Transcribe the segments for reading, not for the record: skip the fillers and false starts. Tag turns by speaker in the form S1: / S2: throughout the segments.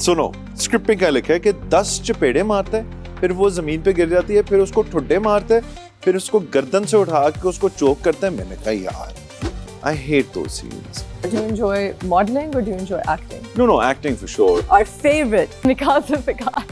S1: सुनो, स्क्रिप्ट पे क्या लिखा है कि 10 चपेड़े मारता है, फिर वो जमीन पे गिर जाती है, फिर उसको ठुड्डे मारता है, फिर उसको गर्दन से उठा के उसको चोक करता है. मैंने कहा यार, I hate those scenes.
S2: Do you enjoy modeling or do you enjoy acting?
S1: No, acting for sure.
S2: Our favorite, Nikhil Zulfikar.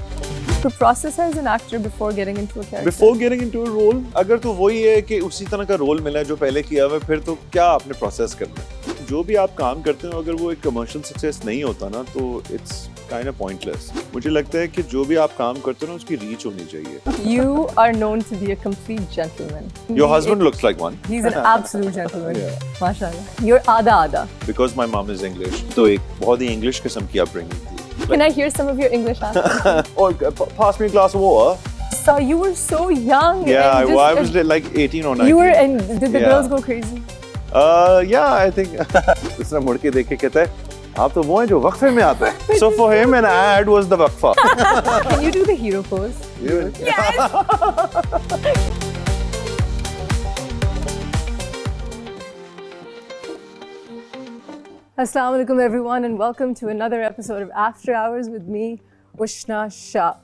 S2: To process as an actor before getting into a character.
S1: Before getting into a role, अगर तो वही है कि उसी तरह का role मिला है जो पहले किया हुआ है, फिर तो क्या आपने प्रोसेस करना है. जो भी आप काम करते हो, अगर वो एक कमर्शियल सक्सेस नहीं होता ना, तो इट्स काइंड ऑफ पॉइंटलेस. मुझे लगता है कि जो भी आप काम करते हो ना, उसकी रीच होनी चाहिए.
S2: You are known to be a complete gentleman.
S1: Your husband looks like one.
S2: He's an absolute gentleman. Mashallah. You're आधा.
S1: Because my mom is English, तो एक बहुत ही English किस्म की upbringing थी.
S2: Can I hear some of your English accent?
S1: Oh, pass me a glass of water.
S2: So you were so young.
S1: Yeah,
S2: and
S1: I was like 18 or 19.
S2: You were, and did the girls go crazy?
S1: Yeah, I think. दूसरा मुड़ के देख के कहता है, आप तो वो हैं जो वक्फे में आते हैं. So for him, an ad was the waqfa.
S2: Can you do the hero pose? Yes. Assalamu alaikum everyone and welcome to another episode of After Hours with me, Ushna Shah.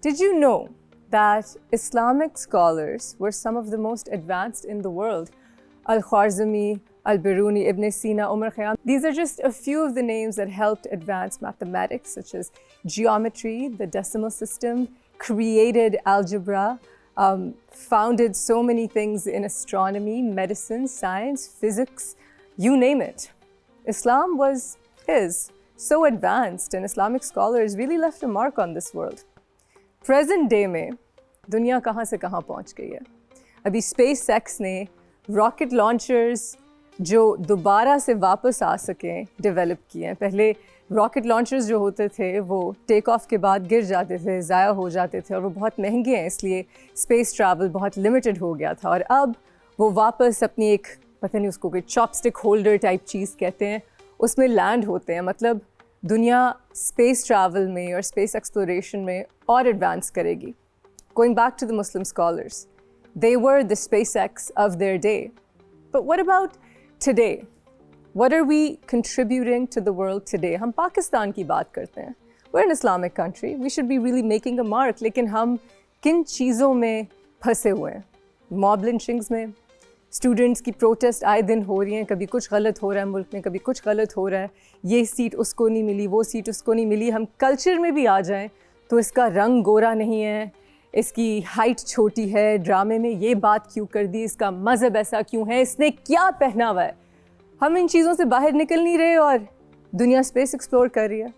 S2: Did you know that Islamic scholars were some of the most advanced in the world? Al-Khwarizmi, Al-Biruni, Ibn Sina, Umar Khayyam. These are just a few of the names that helped advance mathematics such as geometry, the decimal system, created algebra, founded so many things in astronomy, medicine, science, physics, you name it. Islam was so advanced and Islamic scholars really left a mark on this world. Present day में दुनिया कहाँ से कहाँ पहुँच गई है. अभी SpaceX ने rocket launchers जो दोबारा से वापस आ सकें डेवलप किए हैं. पहले rocket launchers जो होते थे वो टेक ऑफ के बाद गिर जाते थे, ज़ाया हो जाते थे और वो बहुत महंगे हैं, इसलिए स्पेस ट्रैवल बहुत लिमिटेड हो गया था. और अब वो वापस अपनी एक पता नहीं उसको कोई चॉपस्टिक होल्डर टाइप चीज़ कहते हैं, उसमें लैंड होते हैं. मतलब दुनिया स्पेस ट्रैवल में और स्पेस एक्सप्लोरेशन में और एडवांस करेगी. Going back to the Muslim scholars, they were the SpaceX of their day. But what about today? What are we contributing to the world today? हम पाकिस्तान की बात करते हैं. We're an Islamic country. We should be really making a mark. लेकिन हम किन चीज़ों में फंसे हुए हैं? Mob lynchings में, स्टूडेंट्स की प्रोटेस्ट आए दिन हो रही हैं. कभी कुछ गलत हो रहा है मुल्क में, कभी कुछ गलत हो रहा है. ये सीट उसको नहीं मिली, वो सीट उसको नहीं मिली. हम कल्चर में भी आ जाएं तो इसका रंग गोरा नहीं है, इसकी हाइट छोटी है, ड्रामे में ये बात क्यों कर दी, इसका मज़हब ऐसा क्यों है, इसने क्या पहना हुआ है. हम इन चीज़ों से बाहर निकल नहीं रहे और दुनिया स्पेस एक्सप्लोर कर रही है.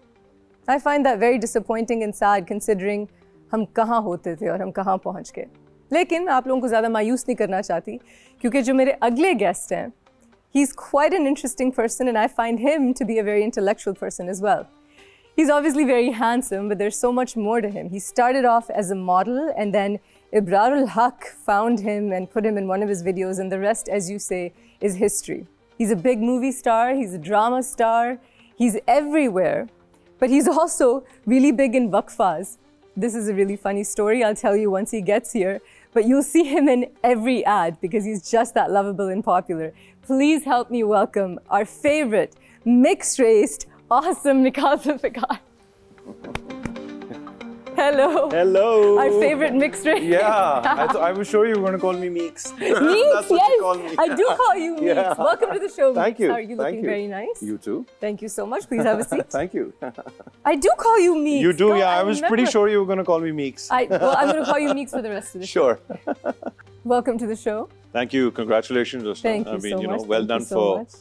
S2: I find that very disappointing and sad considering हम कहाँ होते थे और हम कहाँ पहुँच गए. लेकिन आप लोगों को ज़्यादा मायूस नहीं करना चाहती क्योंकि जो मेरे अगले गेस्ट हैं, he is quite an interesting person and I find him to be a very intellectual person as well. He's obviously very handsome, but there's so much more to him. He started off as a model and then Ibrarul Haq found him and put him in one of his videos, and the rest, as you say, is history. He's a big movie star, he's a drama star, he's everywhere, but he's also really big in waqfas. This is a really funny story, I'll tell you once he gets here. But you'll see him in every ad because he's just that lovable and popular. Please help me welcome our favorite, mixed-raced, awesome Nikhil Zulfikar. Hello.
S1: Hello.
S2: Our favorite mixed-race.
S1: Yeah, I was sure you were going to call me Meeks.
S2: Meeks,
S1: That's what
S2: yes.
S1: you call me.
S2: I do call you Meeks.
S1: Yeah.
S2: Welcome to the show, Meeks.
S1: Thank you.
S2: Are you looking very nice?
S1: You too.
S2: Thank you so much. Please have a seat.
S1: Thank you.
S2: I do call you Meeks.
S1: You do,
S2: God,
S1: yeah. I was pretty
S2: remember.
S1: sure you were going to call me Meeks.
S2: I'm going to call you Meeks for the rest of the show.
S1: Sure.
S2: Welcome to the show.
S1: Thank you. Congratulations, Usna.
S2: Thank you
S1: I mean,
S2: so much.
S1: well
S2: Thank
S1: done
S2: you so much.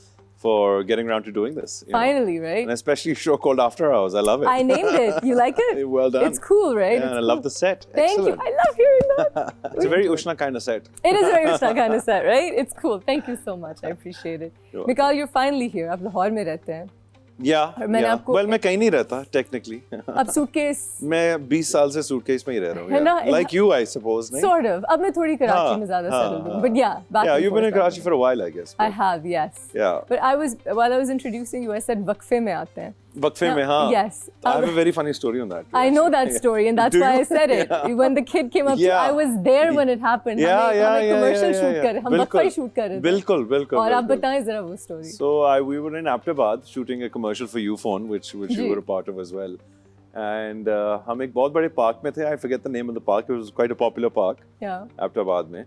S1: for getting around to doing this.
S2: Finally, right?
S1: And especially a show called After Hours. I love it.
S2: I named it. You like it?
S1: Well done.
S2: It's cool, right?
S1: Yeah,
S2: It's
S1: and I
S2: cool.
S1: love the set.
S2: Thank
S1: Excellent.
S2: you. I love hearing that.
S1: It's a very Ushna kind of set.
S2: It is a very Ushna kind of set, right? It's cool. Thank you so much. I appreciate it.
S1: You're
S2: Mikal, you're finally here. आप लाहौर में रहते हैं.
S1: Yeah.
S2: और मैंने
S1: yeah.
S2: आपको
S1: Well, मैं कहीं नहीं रहता, technically.
S2: अब सूटकेस
S1: मैं 20 साल से सूटकेस में ही रह रहा हूँ.
S2: है ना?
S1: Like you, I suppose. नहीं?
S2: sort of. अब मैं थोड़ी कराची में ज़्यादा settled हूँ. But yeah, back
S1: Yeah,
S2: and
S1: you've been in
S2: forth.
S1: Karachi for a while, I guess.
S2: I have, yes.
S1: Yeah.
S2: But while I was introducing you, I said वक्फे में आते हैं.
S1: वक्फे में हाँ.
S2: Yes.
S1: I have a very funny story on that.
S2: I know that story, and that's
S1: Do
S2: why
S1: you?
S2: I said it. When the kid came up,
S1: Yeah.
S2: I was there when it happened. हमें commercial shoot कर रहे, हम वक्फा ही shoot कर रहे थे.
S1: बिल्कुल.
S2: और आप बताएं जरा वो story.
S1: So we were in Aptabad shooting a commercial for Ufone, which you were a part of as well. And हम एक बहुत बड़े park में थे. I forget the name of the park. It was quite a popular park.
S2: Yeah.
S1: Aptabad में.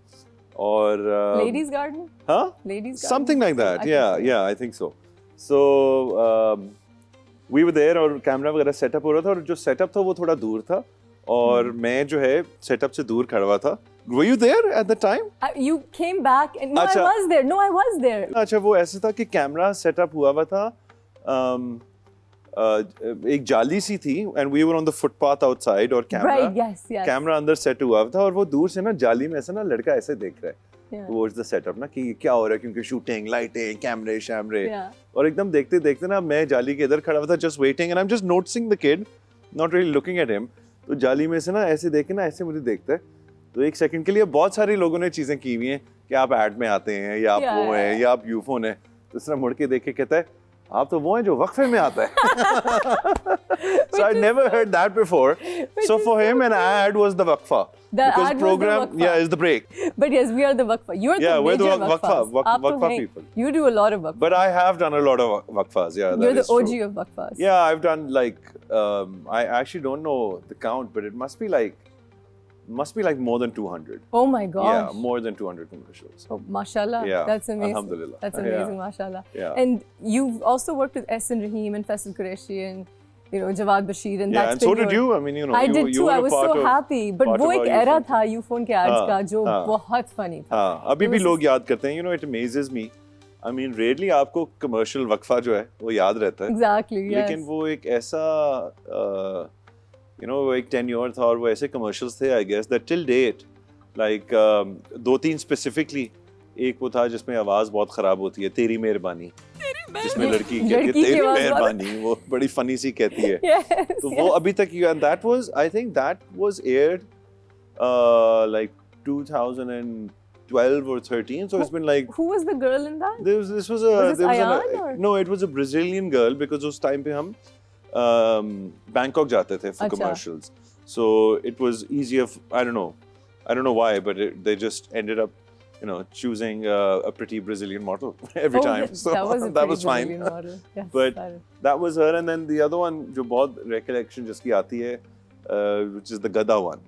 S1: और
S2: Ladies Garden?
S1: Huh?
S2: Ladies Garden?
S1: Something like that. Yeah, I think so. So we were there और camera वगैरह setup हो रहा था और जो setup था वो थोड़ा दूर था और मैं जो है सेटअप से दूर खड़ा हुआ था. Were you there at the time?
S2: You came back and no,
S1: अच्छा.
S2: I was there. No, I was there.
S1: अच्छा वो ऐसे था कि कैमरा सेटअप हुआ था एक जाली सी थी and we were on the footpath outside और
S2: Right, yes.
S1: कैमरा अंदर सेट हुआ था और वो दूर से ना जाली में ऐसे ना लड़का ऐसे देख रहा है. Towards the setup ना कि क्या हो रहा है क्योंकि शूटिंग लाइटिंग कैमरे शैमरे और एकदम देखते देखते ना मैं जाली के इधर खड़ा हुआ था just waiting and I'm just noticing the kid not really looking at him. तो जाली में से ना ऐसे देखे ना ऐसे मुझे देखता है तो एक सेकंड के लिए बहुत सारे लोगों ने चीजें की हुई हैं कि आप एड में आते हैं या आप वो हैं या आप यूफोन हैं. तो इस तरह मुड़ के देख के कहता है आप तो वो हैं जो वक्फे में आता है. So I'd never heard that before. So for him an ad was the waqfa. Because program is the break.
S2: But yes, we are the waqfa. You're the
S1: we're the
S2: major
S1: waqfa people.
S2: You do a lot of waqfa.
S1: But I have done a lot of waqfas. Yeah,
S2: you're the OG
S1: true.
S2: of waqfas.
S1: Yeah, I've done like I actually don't know the count, but it must be like more than 200.
S2: Oh my gosh.
S1: Yeah, more than 200 commercials.
S2: Oh, mashallah.
S1: Yeah,
S2: that's amazing.
S1: Alhamdulillah.
S2: That's amazing, mashallah.
S1: Yeah.
S2: And you've also worked with Ehsan Rahim and Faisal Qureshi and Jawad Bashir and
S1: that's
S2: been
S1: and so did you. I mean,
S2: I did too. I was so happy. But वो एक era था Ufone के ads का जो बहुत funny था.
S1: हाँ, अभी भी लोग याद करते हैं. It amazes me. I mean, rarely आपको commercial वक्फा जो है वो याद रहता है.
S2: Exactly. Yes.
S1: लेकिन वो एक ऐसा वो एक tenure था और वो ऐसे commercials थे I guess that till date like 2-3 specifically एक वो था जिसमें आवाज बहुत खराब होती है तेरी मेहरबानी जिसमें लड़की कहती है तेरी मेहरबानी वो बड़ी फनी सी कहती है. तो वो अभी तक and that was I think that was aired like 2012 or 13 so it's been like
S2: who was the girl in that?
S1: This was no it was a Brazilian girl because उस time पे हम Bangkok जाते थे for commercials. So it was easier. I don't know why, but they just ended up, choosing a pretty Brazilian model every time. So that was fine.
S2: Yes,
S1: but that was her, and then the other one, जो बहुत recollection जिसकी आती है, which is the Gada one.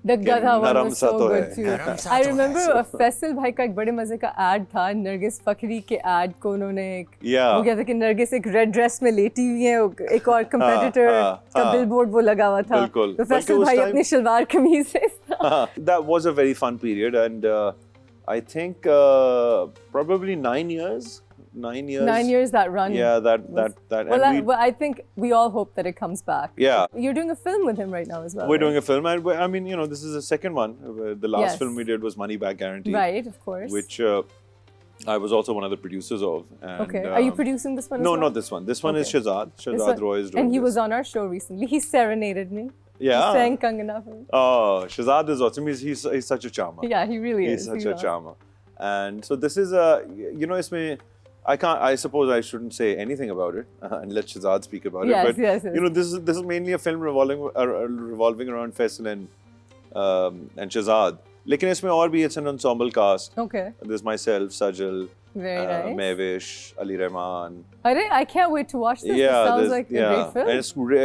S2: The Gada one was so good too. I remember Faisal भाई का एक बड़े मजे का ad था नरगिस फखरी के ad को उन्होंने वो क्या था कि नरगिस एक red dress में लेटी हुई है एक और competitor का billboard वो लगा हुआ था तो फैसल भाई अपनी शलवार कमीज से
S1: That was a very fun period and I think probably 9 years. 9 years.
S2: 9 years that run.
S1: Yeah, that.
S2: Well, I think we all hope that it comes back.
S1: Yeah.
S2: You're doing a film with him right now as well.
S1: We're doing a film, and I mean, this is the second one. The last film we did was Money Back Guarantee.
S2: Right, of course.
S1: Which I was also one of the producers of. And,
S2: okay. Are you producing this one?
S1: No,
S2: as well?
S1: not this one. This one is Shahzad. Shahzad Roy is doing
S2: and he was on our show recently. He serenaded me.
S1: Yeah.
S2: He sang Kangana for me.
S1: Oh, Shahzad is awesome. He's such a charmer.
S2: Yeah, he really
S1: is.
S2: He's
S1: such a charmer. And so this is इसमें I suppose I shouldn't say anything about it and let Shahzad speak about it. But
S2: yes.
S1: This is mainly a film revolving around Faisal and Shahzad. लेकिन इसमें और भी it's an ensemble cast.
S2: Okay.
S1: There's myself, Sajal,
S2: very nice.
S1: Mehwish, Ali Rahman.
S2: I can't wait to watch this. Yeah, it sounds like a great film.
S1: And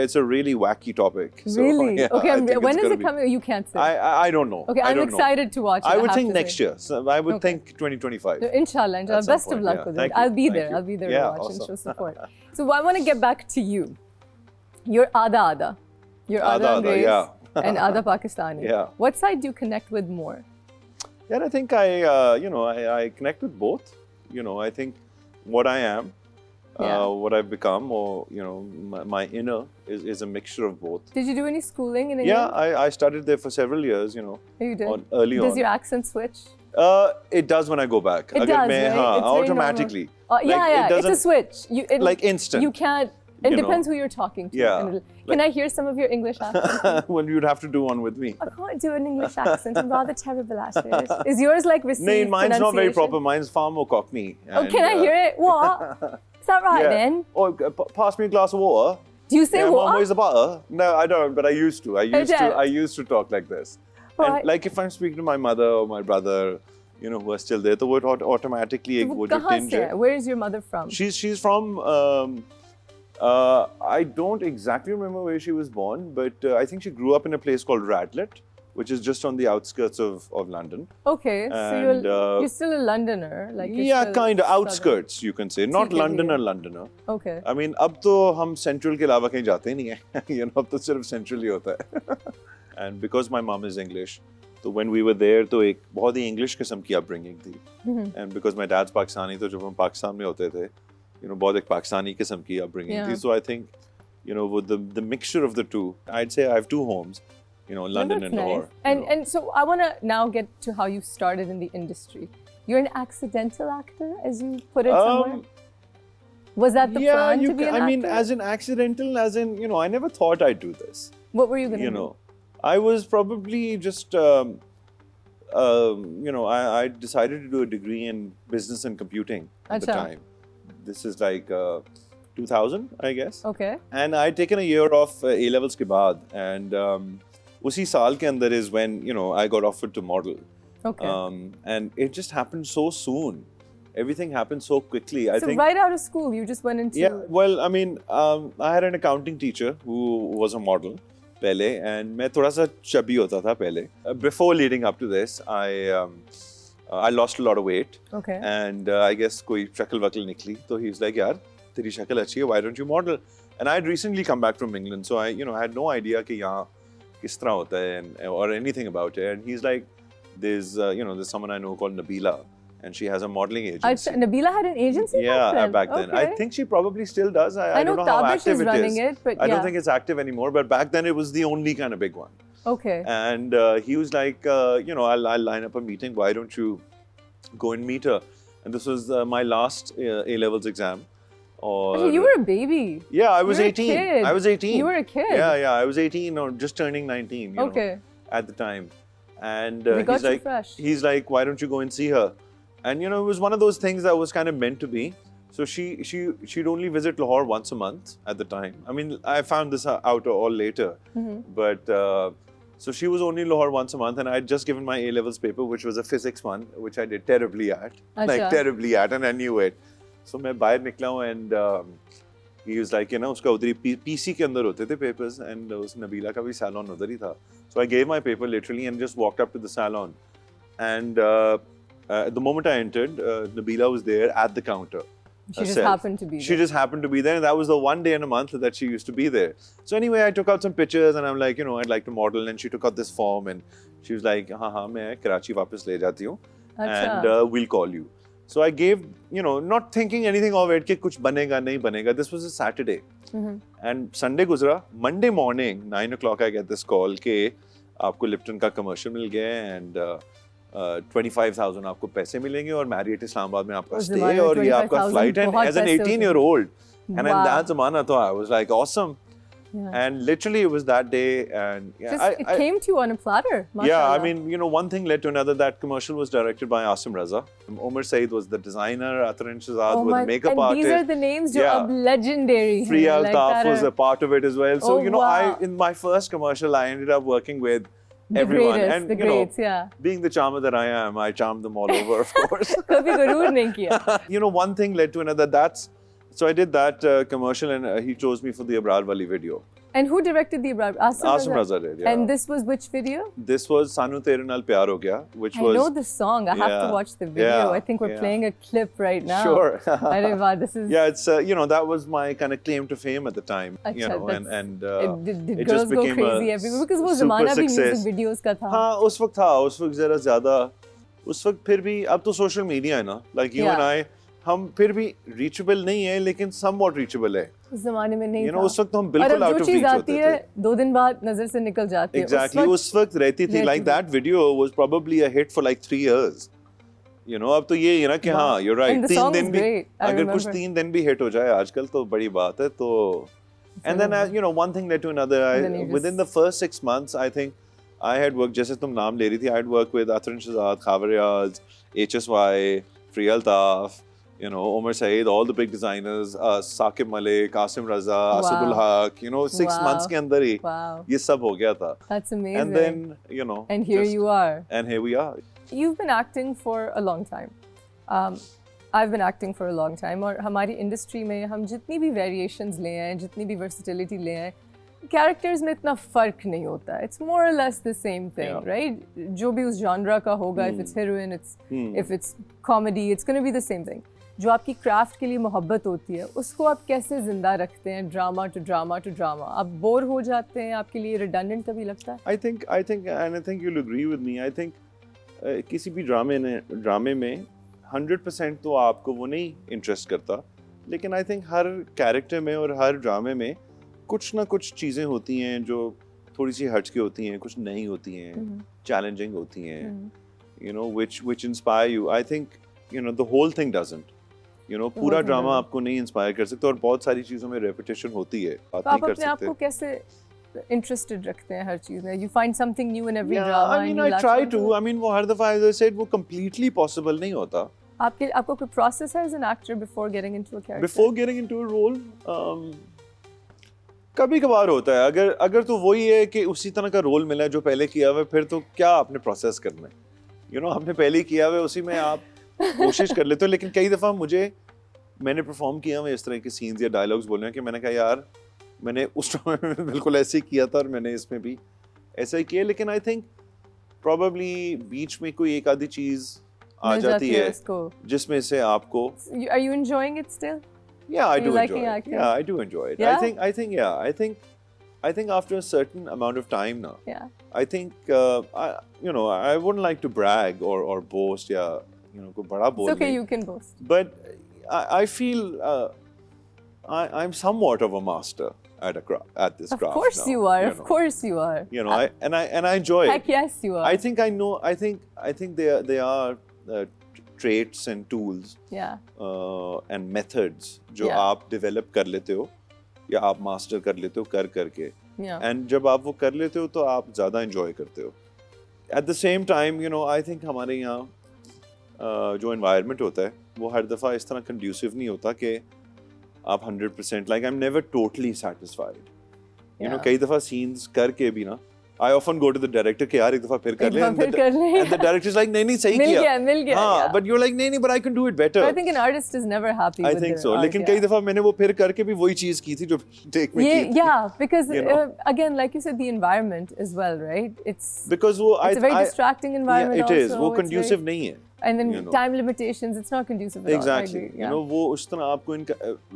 S1: it's a really wacky topic. So,
S2: really?
S1: Yeah,
S2: okay. When is it coming? You can't say.
S1: I don't know.
S2: Okay, I'm excited to watch it.
S1: I would think next year. So I would think 2025.
S2: Inshallah. Best of luck with it. I'll be there. I'll be there to watch and show support. So I want to get back to you. You're Ada. You're Ada Angrez and Ada Pakistani.
S1: Yeah.
S2: What side do you connect with more?
S1: Yeah, I think I connect with both. I think what I am, what I've become, or my inner is a mixture of both.
S2: Did you do any schooling in England?
S1: Yeah, I studied there for several years.
S2: You did.
S1: Early on.
S2: Does your accent switch?
S1: It does when I go back.
S2: It does, right? It's
S1: automatically.
S2: It's a switch.
S1: Like instant.
S2: You can't. It depends who you're talking to.
S1: Yeah.
S2: Can I hear some of your English accent?
S1: Well, you'd have to do one with me.
S2: I can't do an English accent. I'm rather terrible at it. Is yours like received
S1: No, mine's not very proper. Mine's far more Cockney.
S2: And, can I hear it? What? Is that right then?
S1: Or pass me a glass of water.
S2: Do you say
S1: Yeah,
S2: what?
S1: Mom, where's the butter? No, I don't, but I used to.
S2: Dad.
S1: I used to talk like this.
S2: Right.
S1: And like if I'm speaking to my mother or my brother, you know, who are still there, तो वो automatically एक वो जो
S2: कहाँ
S1: tinge
S2: से
S1: है.
S2: है? Where is your mother from?
S1: She's from. I don't exactly remember where she was born, but I think she grew up in a place called Radlett, which is just on the outskirts of London.
S2: Okay, so
S1: And,
S2: you're still a Londoner, like you're
S1: Yeah,
S2: still
S1: kind of
S2: southern.
S1: outskirts, you can say. Not
S2: ठीक है,
S1: Londoner,
S2: ठीक है.
S1: Londoner.
S2: Okay.
S1: I mean, अब तो हम Central के अलावा कहीं जाते ही नहीं हैं. You know, अब तो सिर्फ Central ही होता है. And because my mom is English, तो when we were there, तो एक बहुत ही English किस्म की upbringing थी. And because my dad's Pakistani, तो जब हम पाकिस्तान में होते थे, you know, बहुत एक पाकिस्तानी किस्म की upbringing
S2: Yeah.
S1: थी. So I think, you know, with the mixture of the two, I'd say I have two homes. You know, London
S2: That's
S1: and
S2: nice.
S1: Lahore. you know.
S2: And so I want to now get to how you started in the industry. You're an accidental actor, as you put it somewhere. Was that the
S1: Yeah,
S2: plan
S1: you
S2: to be
S1: can,
S2: an
S1: I mean,
S2: actor?
S1: as an accidental, as in, you know, I never thought I'd do this.
S2: What were you going to
S1: You
S2: do?
S1: know, I was probably just, you know, I decided to do a degree in business and computing at the
S2: Acha.
S1: time. This is like 2000, I guess.
S2: Okay.
S1: And I'd taken a year off A levels के बाद, and उसी साल के अंदर is when, you know, I got offered to model.
S2: Okay.
S1: And it just happened so soon. Everything happened so quickly. I
S2: so
S1: think.
S2: right out of school, you just went into.
S1: Yeah, well, I mean, I had an accounting teacher who was a model पहले, and मैं थोड़ा सा chubby होता था पहले. Before leading up to this, I lost a lot of weight,
S2: Okay.
S1: and I guess कोई शक्ल वक्ल निकली, तो he was like, यार, तेरी शक्ल अच्छी है, why don't you model? And I had recently come back from England, so I, you know, had no idea कि यहाँ किस तरह होता है, and or anything about it. And he's like, there's, you know, there's someone I know called Nabila, and she has a modeling agency.
S2: Nabila had an agency
S1: Yeah, back then. I
S2: Okay.
S1: think she probably still does. I
S2: know
S1: don't know how
S2: Tabish
S1: active
S2: is running it, but
S1: I
S2: yeah.
S1: don't think it's active anymore. But back then, it was the only kind of big one.
S2: Okay.
S1: And he was like, you know, I'll line up a meeting. Why don't you go and meet her? And this was my last A levels exam. Or
S2: Actually, you were a baby.
S1: yeah, I was
S2: You were a
S1: 18.
S2: kid.
S1: I was 18.
S2: You were a kid.
S1: Yeah, I was 18 or just turning 19. You
S2: Okay.
S1: know, at the time. And
S2: We got
S1: he's
S2: you
S1: like,
S2: fresh.
S1: why don't you go and see her? And you know, it was one of those things that was kind of meant to be. So she'd only visit Lahore once a month at the time. I mean, I found this out all later.
S2: Mm-hmm.
S1: But so she was only in Lahore once a month, and I'd just given my A levels paper, which was a physics one, which I did terribly at,
S2: Acha.
S1: terribly at, and I knew it. So मैं बाहर निकला हूँ, and he was like, you know, उसका उधर ही PC के अंदर होते थे papers, and उस नबीला का भी salon उधर ही था. So I gave my paper literally and just walked up to the salon, and the moment I entered, Nabila was there at the counter.
S2: She just
S1: herself.
S2: happened to be
S1: She
S2: there.
S1: just happened to be there, and that was the one day in a month that she used to be there. So anyway, I took out some pictures, and I'm like, you know, I'd like to model, and she took out this form, and she was like, हाँ मैं कराची वापस ले जाती हूँ, and we'll call you. So I gave, you know, not thinking anything of it कि कुछ बनेगा नहीं बनेगा. This was a Saturday, and Sunday गुजरा. Monday morning, 9 o'clock, I get this call कि आपको लिप्टन का commercial मिल गया है, and 25,000 आपको पैसे मिलेंगे और Marriott इस्लामाबाद में आपका
S2: उस
S1: stay
S2: ज़माने में
S1: और ये आपका
S2: 25,000
S1: flight, and
S2: बहुत
S1: as an
S2: पैसे होते
S1: 18-year-old, and in
S2: Wow.
S1: that zamana, तो I was like awesome.
S2: Yeah.
S1: And literally it was that day, and
S2: Just, it came to you on a platter.
S1: yeah, I
S2: mashallah.
S1: mean, you know, one thing led to another. That commercial was directed by Asim Raza. Omar Saeed was the designer. Atarin Shahzad was the makeup
S2: and
S1: artist.
S2: these are the names जो
S1: Yeah.
S2: अब legendary हैं,
S1: Priya
S2: like
S1: Altaf
S2: that
S1: was
S2: are
S1: a part of it as well. So,
S2: Oh,
S1: you know,
S2: wow.
S1: in my first commercial, I ended up working with
S2: the
S1: everyone.
S2: greatest,
S1: And,
S2: the
S1: you know,
S2: greats, yeah.
S1: being the charmer that I am, I charmed them all over, of course.
S2: कभी गुरूर नहीं किया.
S1: You know, one thing led to another. So I did that commercial, and he chose me for the Abrar Wali video.
S2: And who directed the Abrar?
S1: Asim Raza did, yeah.
S2: And this was which video?
S1: This was Sanu Tere Naal Pyar Ho Gaya, which
S2: I
S1: was...
S2: know this song. I have to
S1: Yeah,
S2: watch the video.
S1: yeah,
S2: I think we're
S1: yeah.
S2: playing a clip right now.
S1: Sure.
S2: Arey wah, this is...
S1: Yeah, it's you know, that was my kind of claim to fame at the time. You
S2: Acha,
S1: know,
S2: that's-
S1: and
S2: did
S1: it
S2: girls
S1: just
S2: go
S1: became
S2: crazy
S1: a
S2: everywhere? Because वो
S1: super
S2: ज़माना भी
S1: success.
S2: music videos का था.
S1: हाँ, उस वक्त जरा ज़्यादा, उस वक्त फिर भी अब तो सोशल मीडिया है ना, like you
S2: Yeah.
S1: and I, हम फिर भी reachable नहीं है, लेकिन somewhat reachable है.
S2: उस ज़माने में नहीं
S1: You
S2: था.
S1: know, उस वक्त हम
S2: और
S1: बिल्कुल
S2: अब
S1: out
S2: जो
S1: of
S2: चीज़
S1: reach
S2: आती
S1: होते
S2: है
S1: थे.
S2: 2 दिन बाद नजर से निकल जाती है.
S1: Exactly, उस वक्त रहती थी.
S2: रहती
S1: Like
S2: थी.
S1: that video was probably a hit for like 3 years. You know, अब तो ये है ना कि हाँ, you're right.
S2: And the
S1: 3
S2: song
S1: दिन
S2: is
S1: भी,
S2: great. I
S1: अगर कुछ
S2: remember.
S1: 3 दिन भी hit हो जाए आजकल तो बड़ी बात है. तो and then you know, one thing led to another.
S2: Then you
S1: Within the first 6 months, I think I had worked, जैसे तुम नाम ले रही थी, I had worked with Atarin Shahzad, Khabar Riaz, HSY, Priya Altaf, You know, Omar Saeed, all the big designers, Saqib Malik, Qasim Raza, Asadul Haq, you know, 6 months के अंदर ही ये सब हो गया था.
S2: That's amazing.
S1: And then, you know.
S2: And here you are.
S1: And here we are.
S2: You've been acting for a long time. I've been acting for a long time. और हमारी industry में हम जितनी भी वेरिएशंस ले आए, जितनी भी वर्सिटिलिटी ले आए, कैरेक्टर्स में इतना फ़र्क नहीं होता. It's more or less the same thing, right? जो भी उस genre का होगा, if it's heroine, if it's comedy, it's going to be the same thing. जो आपकी क्राफ्ट के लिए मोहब्बत होती है, उसको आप कैसे ज़िंदा रखते हैं drama to drama to drama? आप बोर हो जाते हैं? आपके लिए रिडंडेंट कभी लगता है?
S1: I think you'll agree with me. I think किसी भी ड्रामे में 100% तो आपको वो नहीं इंटरेस्ट करता, लेकिन आई थिंक हर कैरेक्टर में और हर ड्रामे में कुछ ना कुछ चीज़ें होती हैं जो थोड़ी सी हटके होती हैं, कुछ नहीं होती हैं, चैलेंजिंग होती हैं, you know, which inspire you. I think, you know, the whole thing doesn't. You know, पूरा ड्रामा आपको नहीं इंस्पायर कर सकता और बहुत सारी चीज़ों में रेपिटेशन होती है, बात नहीं कर सकते.
S2: आप अपने आप को कैसे interested रखते हैं हर चीज़ में? You find something new in every drama.
S1: I mean, I try to. I mean, वो हर दफ़ा, as I said, वो completely possible नहीं होता.
S2: आपको कोई process है as an actor before getting into a character?
S1: Before getting into a role, कभी कभार होता है. अगर तो वही है कि उसी तरह का रोल मिला है जो पहले किया हुआ है, फिर तो क्या आपने प्रोसेस करना है? You know, आपने पहले किया हुआ है, उसी में आप कोशिश कर लेते हो. लेकिन कई दफ़ा मैंने परफॉर्म किया हुआ इस तरह के सीन्स या डायलॉग्स बोलने कि मैंने कहा यार मैंने उस टाइम में बिल्कुल ऐसे ही किया था और मैंने इसमें भी ऐसा ही किया. लेकिन आई थिंक प्रॉबेबली बीच में कोई एक आधी चीज़ आ जाती है जिसमें से आपको.
S2: Are you enjoying it still?
S1: Yeah, I do enjoy it. Yeah, I do enjoy it. Yeah? I think after a certain amount of time now.
S2: Yeah.
S1: I think I wouldn't like to brag or boast. Yeah, you know, कोई बड़ा बोल.
S2: It's okay, you can boast.
S1: But I feel I'm somewhat of a master at this craft.
S2: Of course
S1: now,
S2: you are.
S1: you
S2: Of
S1: know.
S2: course you are.
S1: You know, I enjoy it.
S2: Heck yes, you are.
S1: I think I know. I think they are traits and tools.
S2: Yeah.
S1: And methods जो आप develop कर लेते हो या आप master कर लेते हो करके.
S2: Yeah.
S1: And जब आप वो कर लेते हो तो आप ज़्यादा enjoy करते हो. At the same time, you know, I think हमारे यहाँ जो environment होता है वो हर दफ़ा इस तरह conducive नहीं होता कि आप 100% like I'm never totally satisfied. You know, कई दफ़ा scenes करके भी ना I often go to the director कि यार एक दफ़ा फिर कर ले and the director is like नहीं सही किया.
S2: मिल गया.
S1: हाँ, but you're like नहीं but I can do it better.
S2: But I think an artist is never happy with their art.
S1: I think so. लेकिन कई दफ़ा मैंने वो फिर करके भी वही चीज़ की थी जो take में की थी.
S2: Yeah, because again, like you said, the environment as well, right? It's a very distracting environment.
S1: Yeah, it is. वो conducive नहीं है.
S2: And then time limitations, it's not conducive at all.
S1: Exactly. You know, वो उस तरह आपको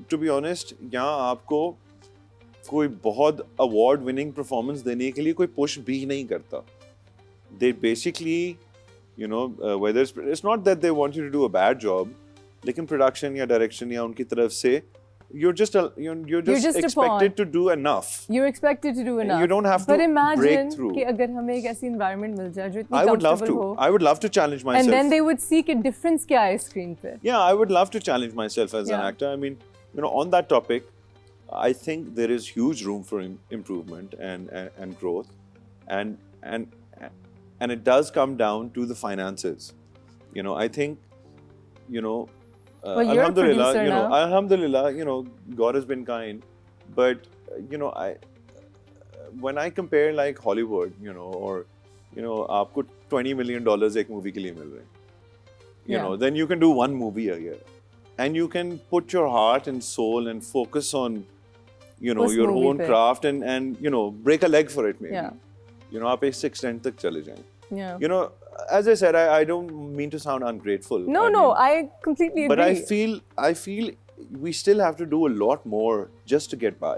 S1: to be honest, यहाँ आपको कोई बहुत award winning performance देने के लिए कोई push भी नहीं करता. They basically, you know, whether it's not that they want you to do a bad job, लेकिन production या direction या उनकी तरफ से you're just expected to do enough.
S2: You're expected to do enough.
S1: You don't have to break through.
S2: But imagine कि अगर हमें एक ऐसी environment मिल जाए जो इतनी comfortable हो.
S1: I would love to challenge myself.
S2: And then they would see कि difference क्या है screen पे.
S1: Yeah, I would love to challenge myself as an actor. I mean, you know, on that topic, I think there is huge room for improvement and growth, and it does come down to the finances. You know, I think, you know.
S2: Well, you're a producer now.
S1: Alhamdulillah, you know, God has been kind, but you know, when I compare like Hollywood, you know, or you know, आपको $20 million एक movie के लिए मिल रहे हैं, you know, then you can do one movie a year, and you can put your heart and soul and focus on, you know, your own craft and you know, break a leg for it maybe. You know, आप इस extent तक चले जाएं. You know, as I said, I don't mean to sound ungrateful.
S2: No, I completely agree.
S1: But I feel we still have to do a lot more just to get by,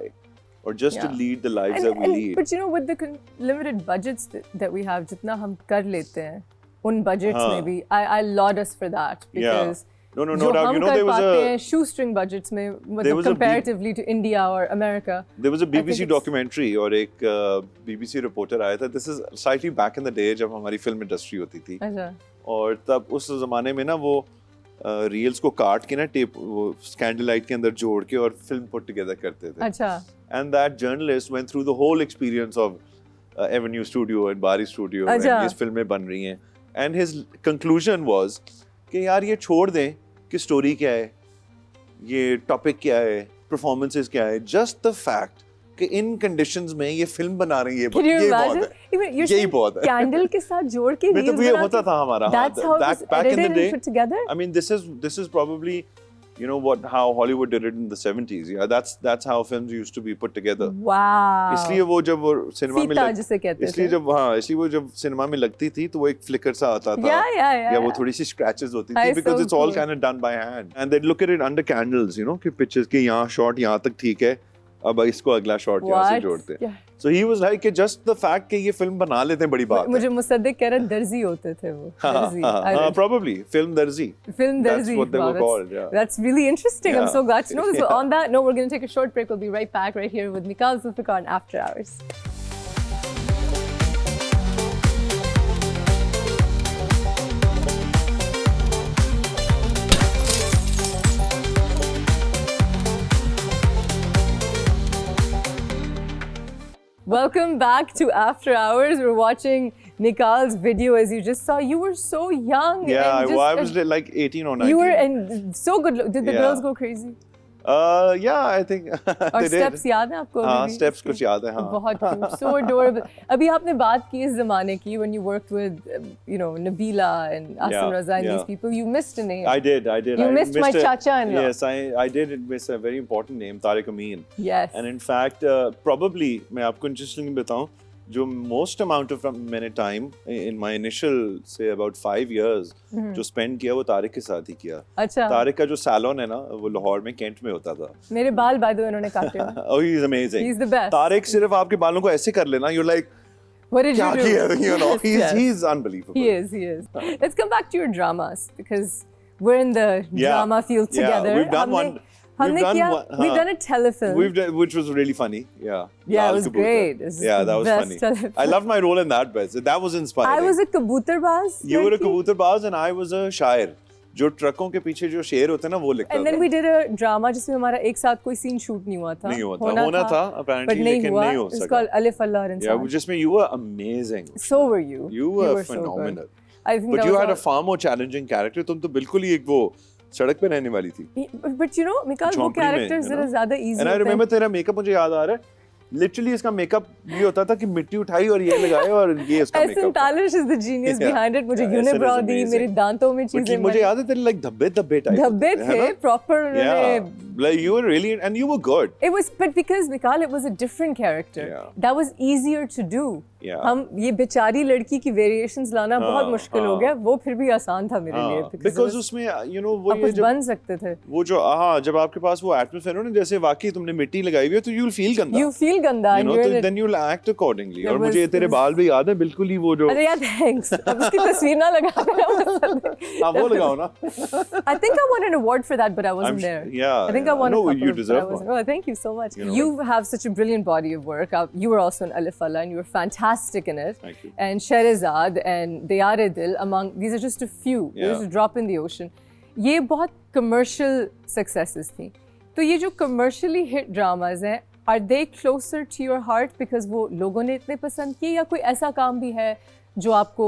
S1: or just to lead the lives that we lead.
S2: But you know, with the limited budgets that we have, जितना हम कर लेते हैं, उन budgets में भी, I laud us for that because.
S1: No doubt. You know, there was a
S2: shoestring budgets में, comparatively to India or America.
S1: There was a BBC documentary और एक BBC reporter आया था. This is slightly back in the day जब हमारी film industry होती थी.
S2: अच्छा.
S1: और तब उस ज़माने में ना वो reels को काट के ना टेप वो Scandalite के अंदर जोड़ के और film put together करते थे.
S2: अच्छा.
S1: And that journalist went through the whole experience of Avenue Studio and Bari Studio and ये फिल्में बन रही हैं. And his conclusion was कि यार ये छोड़ दें कि स्टोरी क्या है, ये टॉपिक क्या है, परफॉर्मेंसेस क्या है, जस्ट द फैक्ट कि इन कंडीशंस में ये फिल्म बना रही है,
S2: Can you
S1: ये बहुत
S2: imagine?
S1: है,
S2: Even you're
S1: यही
S2: saying
S1: बहुत है।
S2: कैंडल के साथ जोड़ के
S1: मतलब
S2: reels
S1: ये
S2: बना
S1: होता
S2: के-
S1: था हमारा,
S2: That's how it was
S1: back in the
S2: edited
S1: day.
S2: and put together?
S1: I mean, this is probably, you know what, how Hollywood did it in the 70s. Yeah, that's how films used to be put together.
S2: Wow.
S1: इसलिए वो जब वो cinema में
S2: फीता जिसे कहते
S1: इसलिए
S2: थे।
S1: जब हाँ इसलिए वो जब सिनेमा में लगती थी तो वो एक फ्लिकर सा आता था
S2: Yeah.
S1: या वो थोड़ी सी स्क्रैचेस होती
S2: Hi,
S1: थी because
S2: so
S1: it's all
S2: cool.
S1: kind of done by hand and they look at it under candles, you know, कि पिक्चर्स के यहाँ शॉट यहाँ तक ठीक है, अब इसको अगला शॉट यहाँ से
S2: What?
S1: जोड़ते हैं।
S2: Yeah.
S1: So he was like कि just the fact कि ये फिल्म बना लेते हैं बड़ी बात है।
S2: मुझे मुसद्दिक कह रहा दर्जी होते थे वो दर्जी I-
S1: Probably film दर्जी।
S2: film
S1: That's
S2: darzi.
S1: what they
S2: Wow,
S1: were called, yeah.
S2: That's really interesting. I'm
S1: Yeah.
S2: so glad to know this. But
S1: Yeah.
S2: on that note, we're going to take a short break. We'll be right back right here with Mikal Zulfikar on After Hours. Welcome back to After Hours. We're watching Nikal's video as you just saw. You were so young.
S1: Yeah,
S2: and just,
S1: I was like 18 or 19.
S2: You were and so good. Did the
S1: Yeah.
S2: girls go crazy?
S1: Yeah, I think
S2: और
S1: they did.
S2: steps याद है आपको?
S1: हाँ,
S2: अभी भी
S1: steps
S2: इसके?
S1: कुछ याद है, हाँ।
S2: बहुत cute, so adorable. अभी आपने बात की इस ज़माने की when you worked with, you know, Nabila and Asim
S1: Yeah,
S2: Raza and
S1: yeah.
S2: these people. You missed a name.
S1: I did.
S2: You
S1: I
S2: missed my chacha-in-law.
S1: Yes, I did miss a very important name, Tariq Amin.
S2: Yes.
S1: And in fact, probably मैं आपको interesting बताऊं, जो most amount of मैंने time in my initial say about 5 years जो spend किया वो तारिक के साथ ही किया।
S2: अच्छा।
S1: तारिक का जो salon है ना वो लाहौर में कैंट में होता था।
S2: मेरे बाल by the way उन्होंने काटे हुए।
S1: Oh, he's amazing.
S2: He's the best.
S1: Tariq सिर्फ आपके बालों को ऐसे कर लेना, you're like
S2: What did
S1: क्या
S2: you do?
S1: किया? You know,
S2: Yes.
S1: he's unbelievable.
S2: He is. Let's come back to your dramas because we're in the
S1: Yeah.
S2: drama field
S1: Yeah,
S2: together.
S1: we've done one.
S2: हमने
S1: We've done
S2: किया,
S1: one,
S2: we've
S1: हाँ.
S2: done a telefilm.
S1: We've done, which was really funny. Yeah.
S2: Yeah,
S1: Lal
S2: it was
S1: Kabotar.
S2: great. It was
S1: Yeah,
S2: the
S1: that was
S2: best
S1: funny.
S2: telefilm.
S1: I loved my role in that best. That was inspiring.
S2: I was a kabutarbaz.
S1: You were a
S2: लड़की.
S1: kabutarbaz and I was a शायर. जो ट्रकों के पीछे जो शेर होते हैं ना वो लिखता
S2: And then
S1: था।
S2: we did a drama जिसमें हमारा एक साथ कोई सीन शूट नहीं हुआ था।
S1: नहीं हुआ था। होना था, apparently,
S2: but नहीं
S1: लेकिन
S2: हुआ।
S1: नहीं हो
S2: It's
S1: सका।
S2: called Alif Allah और
S1: Yeah,
S2: इंसान।
S1: जिसमें you were amazing.
S2: So were you.
S1: You were
S2: so good.
S1: phenomenal.
S2: I think
S1: But
S2: that
S1: you
S2: was
S1: had a
S2: all-
S1: far more challenging character. तुम तो बिल्कुल ही एक वो सड़क पे रहने वाली थी।
S2: But you know, Mikal, वो
S1: झोंपड़ी में,
S2: characters
S1: you
S2: जरा
S1: know?
S2: ज़्यादा easy
S1: And I
S2: होते हैं।
S1: remember तेरा मेकअप मुझे याद आ रहा है। Literally इसका मेकअप ये होता था कि मिट्टी उठाई और ये लगाए और ये इसका
S2: Essen
S1: makeup.
S2: Talish is the genius
S1: Yeah.
S2: behind it. मुझे
S1: Yeah, Essen is
S2: unibrow the,
S1: amazing.
S2: मेरे दांतों में
S1: But
S2: चीजें
S1: मुझे याद है तेरे like धब्बे टाइप
S2: धब्बे थे, proper
S1: Yeah,
S2: उन्होंने
S1: like you were really and you were good.
S2: It was, but because Mikal, it was a different character.
S1: Yeah.
S2: That was easier to do.
S1: Yeah.
S2: हम ये बेचारी लड़की की variations लाना बहुत मुश्किल हो गया. वो फिर भी आसान था मेरे लिए.
S1: हाँ, because उसमें you know वो
S2: आप
S1: ये
S2: कुछ
S1: जब
S2: बन सकते थे.
S1: वो जो हाँ जब आपके पास वो atmosphere हो ना जैसे वाकई तुमने मिट्टी लगाई हुई है तो you'll feel गंदा.
S2: You feel गंदा.
S1: You know,
S2: and
S1: तो
S2: you're in
S1: then you'll act accordingly.
S2: There
S1: और मुझे
S2: was-
S1: तेरे बाल भी याद है बिल्कुल ही वो जो
S2: अरे यार thanks. अब उसकी तस्वीर ना लगा
S1: हाँ वो लगाओ ना.
S2: I think I won an award for that, but I wasn't
S1: I'm
S2: there.
S1: yeah,
S2: I think
S1: yeah.
S2: I won
S1: No,
S2: a couple.
S1: you
S2: but I
S1: deserve
S2: wasn't.
S1: one.
S2: Oh, thank you so much.
S1: You know
S2: You have such a brilliant body of work. You were also in Alif Allah, and you were fantastic in it.
S1: Thank you.
S2: And Sherazad and Diyar Dil, among these are just a few.
S1: Yeah.
S2: Just a drop in the ocean. ये बहुत commercial successes थी. तो ये जो commercially hit dramas हैं, are they closer to your heart because वो लोगों ने इतने पसंद किए या कोई ऐसा काम भी है जो आपको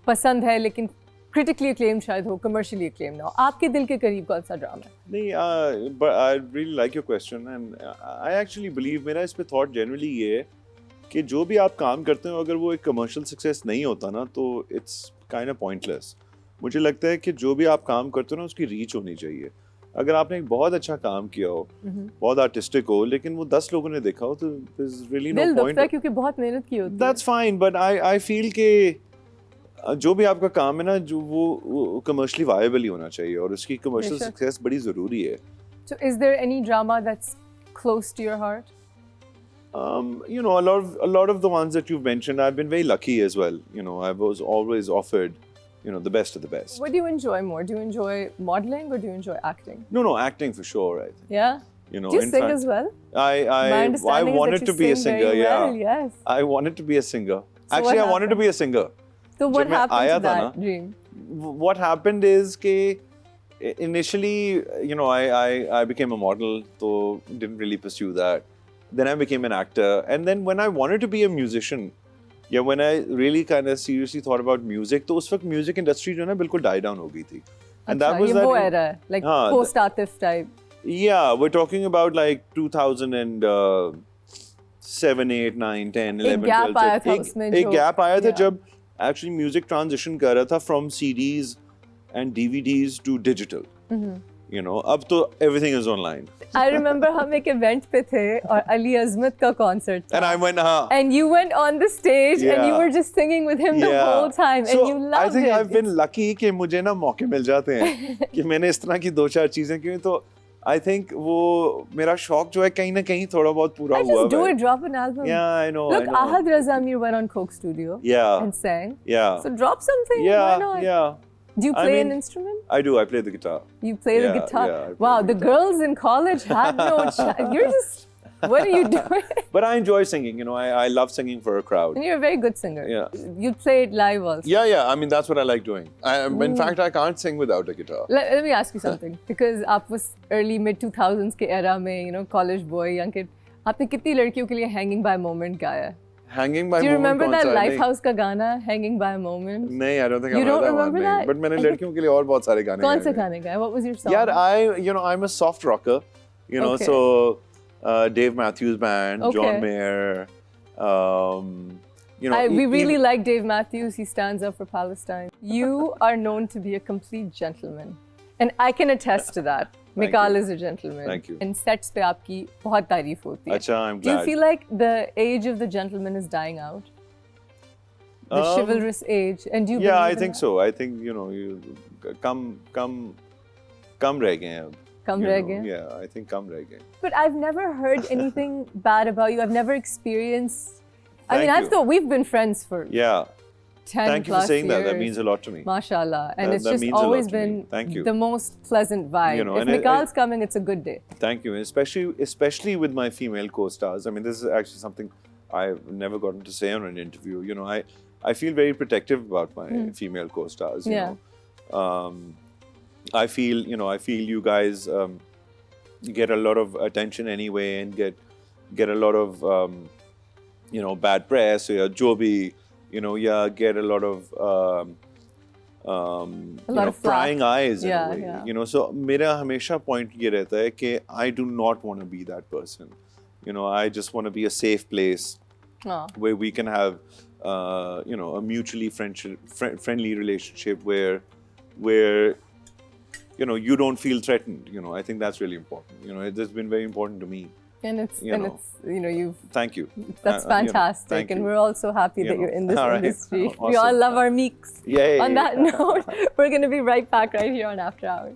S2: पसंद है लेकिन critically acclaimed शायद हो, commercially acclaimed ना हो? आपके दिल के करीब कौन सा ड्रामा है?
S1: नहीं but I really like your question and I actually believe मेरा इस पे thought generally ये है कि जो भी आप काम करते हो अगर वो एक कमर्शियल सक्सेस नहीं होता ना तो इट्स काइंड ऑफ पॉइंटलेस. मुझे लगता है कि जो भी आप काम करते हो ना उसकी रीच होनी चाहिए. अगर आपने एक बहुत अच्छा काम किया हो बहुत आर्टिस्टिक हो लेकिन वो 10 लोगों ने देखा हो तो देयर इज रियली नो
S2: दिल दुखता है
S1: पॉइंट.
S2: क्योंकि बहुत मेहनत की होती है.
S1: That's fine but I feel कि जो भी आपका काम है ना जो वो कमर्शियली वायबल ही होना चाहिए और उसकी कमर्शियल
S2: बेशक.
S1: सक्सेस बड़ी ज़रूरी है.
S2: So is there any drama that's close to your heart?
S1: You know, a lot of the ones that you've mentioned, I've been very lucky as well. You know, I was always offered, you know, the best of the best.
S2: What do you enjoy more? Do you enjoy modeling or do you enjoy acting?
S1: No, acting for sure. I think.
S2: Yeah.
S1: You know,
S2: Do you
S1: in
S2: sing
S1: fact,
S2: as well? My
S1: I
S2: understanding is
S1: wanted
S2: that
S1: to
S2: you
S1: be a
S2: sing
S1: singer.
S2: very
S1: Yeah,
S2: well, yes.
S1: I wanted to be a singer.
S2: So
S1: Actually,
S2: what
S1: I wanted to
S2: happened?
S1: be a singer.
S2: So what
S1: जब मैं
S2: happened
S1: आया
S2: to
S1: था
S2: that
S1: ना,
S2: dream?
S1: What happened is कि initially, you know, I became a model, so didn't really pursue that. Then I became an actor, and then when I wanted to be a musician, yeah, when I really kind of seriously thought about music, तो उस वक्त music industry जो है ना बिल्कुल die down हो गई थी. And that was
S2: ये
S1: that
S2: वो era है, like
S1: हाँ,
S2: post Atif type.
S1: Yeah, we're talking about like 2007, 8, 9, 10, 11,
S2: gap
S1: 12.
S2: आया था उसमें
S1: एक
S2: जो-
S1: gap आया था
S2: Yeah.
S1: जब actually music transition कर रहा था from CDs and DVDs to digital. You know, अब तो everything is online.
S2: I remember हम एक event पे थे और अली अज़मत का concert था.
S1: And I went,
S2: And you went on the stage and you
S1: Yeah.
S2: were just singing with him the
S1: Yeah.
S2: whole time
S1: So,
S2: and you loved
S1: I think
S2: it.
S1: I've been lucky कि मुझे ना मौके मिल जाते हैं कि मैंने इस तरह की 2-4 चीजें की तो I think वो मेरा शौक जो है कहीं ना कहीं थोड़ा बहुत पूरा
S2: I
S1: हुआ
S2: just do
S1: है.
S2: it, drop an album.
S1: Yeah, I know.
S2: Look,
S1: I know.
S2: Ahad Raza Mir went on Coke Studio
S1: Yeah.
S2: and sang.
S1: Yeah.
S2: So drop something. Why
S1: Yeah,
S2: not?
S1: yeah.
S2: Do you
S1: I
S2: play an
S1: mean,
S2: instrument?
S1: I do. I play the guitar.
S2: You play the
S1: Yeah,
S2: guitar.
S1: yeah, I play
S2: Wow,
S1: the
S2: the girls in college have no You're just, what are you doing?
S1: But I enjoy singing. You know, I love singing for a crowd.
S2: And you're a very good singer.
S1: Yeah.
S2: You play it live also.
S1: Yeah, yeah. I mean, that's what I like doing. In fact, I can't sing without a guitar.
S2: Let me ask you something. Because आप उस early mid 2000s के era में, you know, college boy, young kid, आपने कितनी लड़कियों के लिए Hanging by a Moment गाया?
S1: Hanging by
S2: Do you
S1: moment
S2: remember
S1: कौन
S2: that
S1: सा है?
S2: Lifehouse का गाना Hanging by a Moment?
S1: नहीं, I don't think
S2: You
S1: I've heard
S2: don't
S1: that one.
S2: remember
S1: नहीं.
S2: that?
S1: But मैंने लड़कियों के लिए और बहुत सारे गाने
S2: कौन
S1: गाए
S2: से
S1: हैं.
S2: गाने गाए? What was your song?
S1: Yeah, I'm a soft rocker. You know,
S2: Okay.
S1: so Dave Matthews Band,
S2: Okay.
S1: John Mayer. You know,
S2: We really like Dave Matthews. He stands up for Palestine. You are known to be a complete gentleman. And I can attest to that. Mikal
S1: you.
S2: is a gentleman.
S1: Thank you.
S2: And sets पे आपकी बहुत तारीफ होती है.
S1: अच्छा, I'm
S2: Do you
S1: glad.
S2: feel like the age of the gentleman is dying out? The chivalrous age. And do you
S1: Yeah,
S2: believe
S1: I
S2: in
S1: think
S2: that?
S1: so. I think, you know, कम रह गए हैं अब.
S2: कम
S1: You
S2: रह
S1: know,
S2: गए?
S1: Yeah, I think कम रह गए.
S2: But I've never heard anything bad about you. I've never experienced. I mean,
S1: Thank
S2: I've
S1: you.
S2: thought we've been friends for
S1: Yeah.
S2: 10
S1: Thank you for
S2: plus
S1: saying that. That
S2: years.
S1: means a lot to me.
S2: Mashallah. And
S1: That-
S2: it's
S1: that
S2: just
S1: means a lot
S2: always
S1: to me.
S2: been
S1: Thank you.
S2: the most pleasant vibe.
S1: You know,
S2: if
S1: and
S2: Mikal's coming, it's a good day.
S1: Thank you, especially with my female co-stars. I mean, this is actually something I've never gotten to say on an interview. You know, I feel very protective about my female co-stars. You
S2: Yeah.
S1: know, I feel you guys get a lot of attention anyway, and get a lot of bad press or jo bhi, get a lot of
S2: of flack.
S1: prying eyes in
S2: Yeah,
S1: a way.
S2: yeah.
S1: You know, so मेरा हमेशा point ये रहता है कि I do not want to be that person. You know, I just want to be a safe place
S2: Oh.
S1: where we can have a mutually friendly relationship where you don't feel threatened. You know, I think that's really important. You know, it has been very important to me.
S2: And it's
S1: You know.
S2: you've
S1: Thank you.
S2: that's fantastic,
S1: thank
S2: and
S1: you.
S2: we're all so happy
S1: You
S2: that you're
S1: know.
S2: in this
S1: All right.
S2: industry. We
S1: Awesome.
S2: all love our meeks.
S1: Yay.
S2: On that note, we're going to be right back right here on After Hours.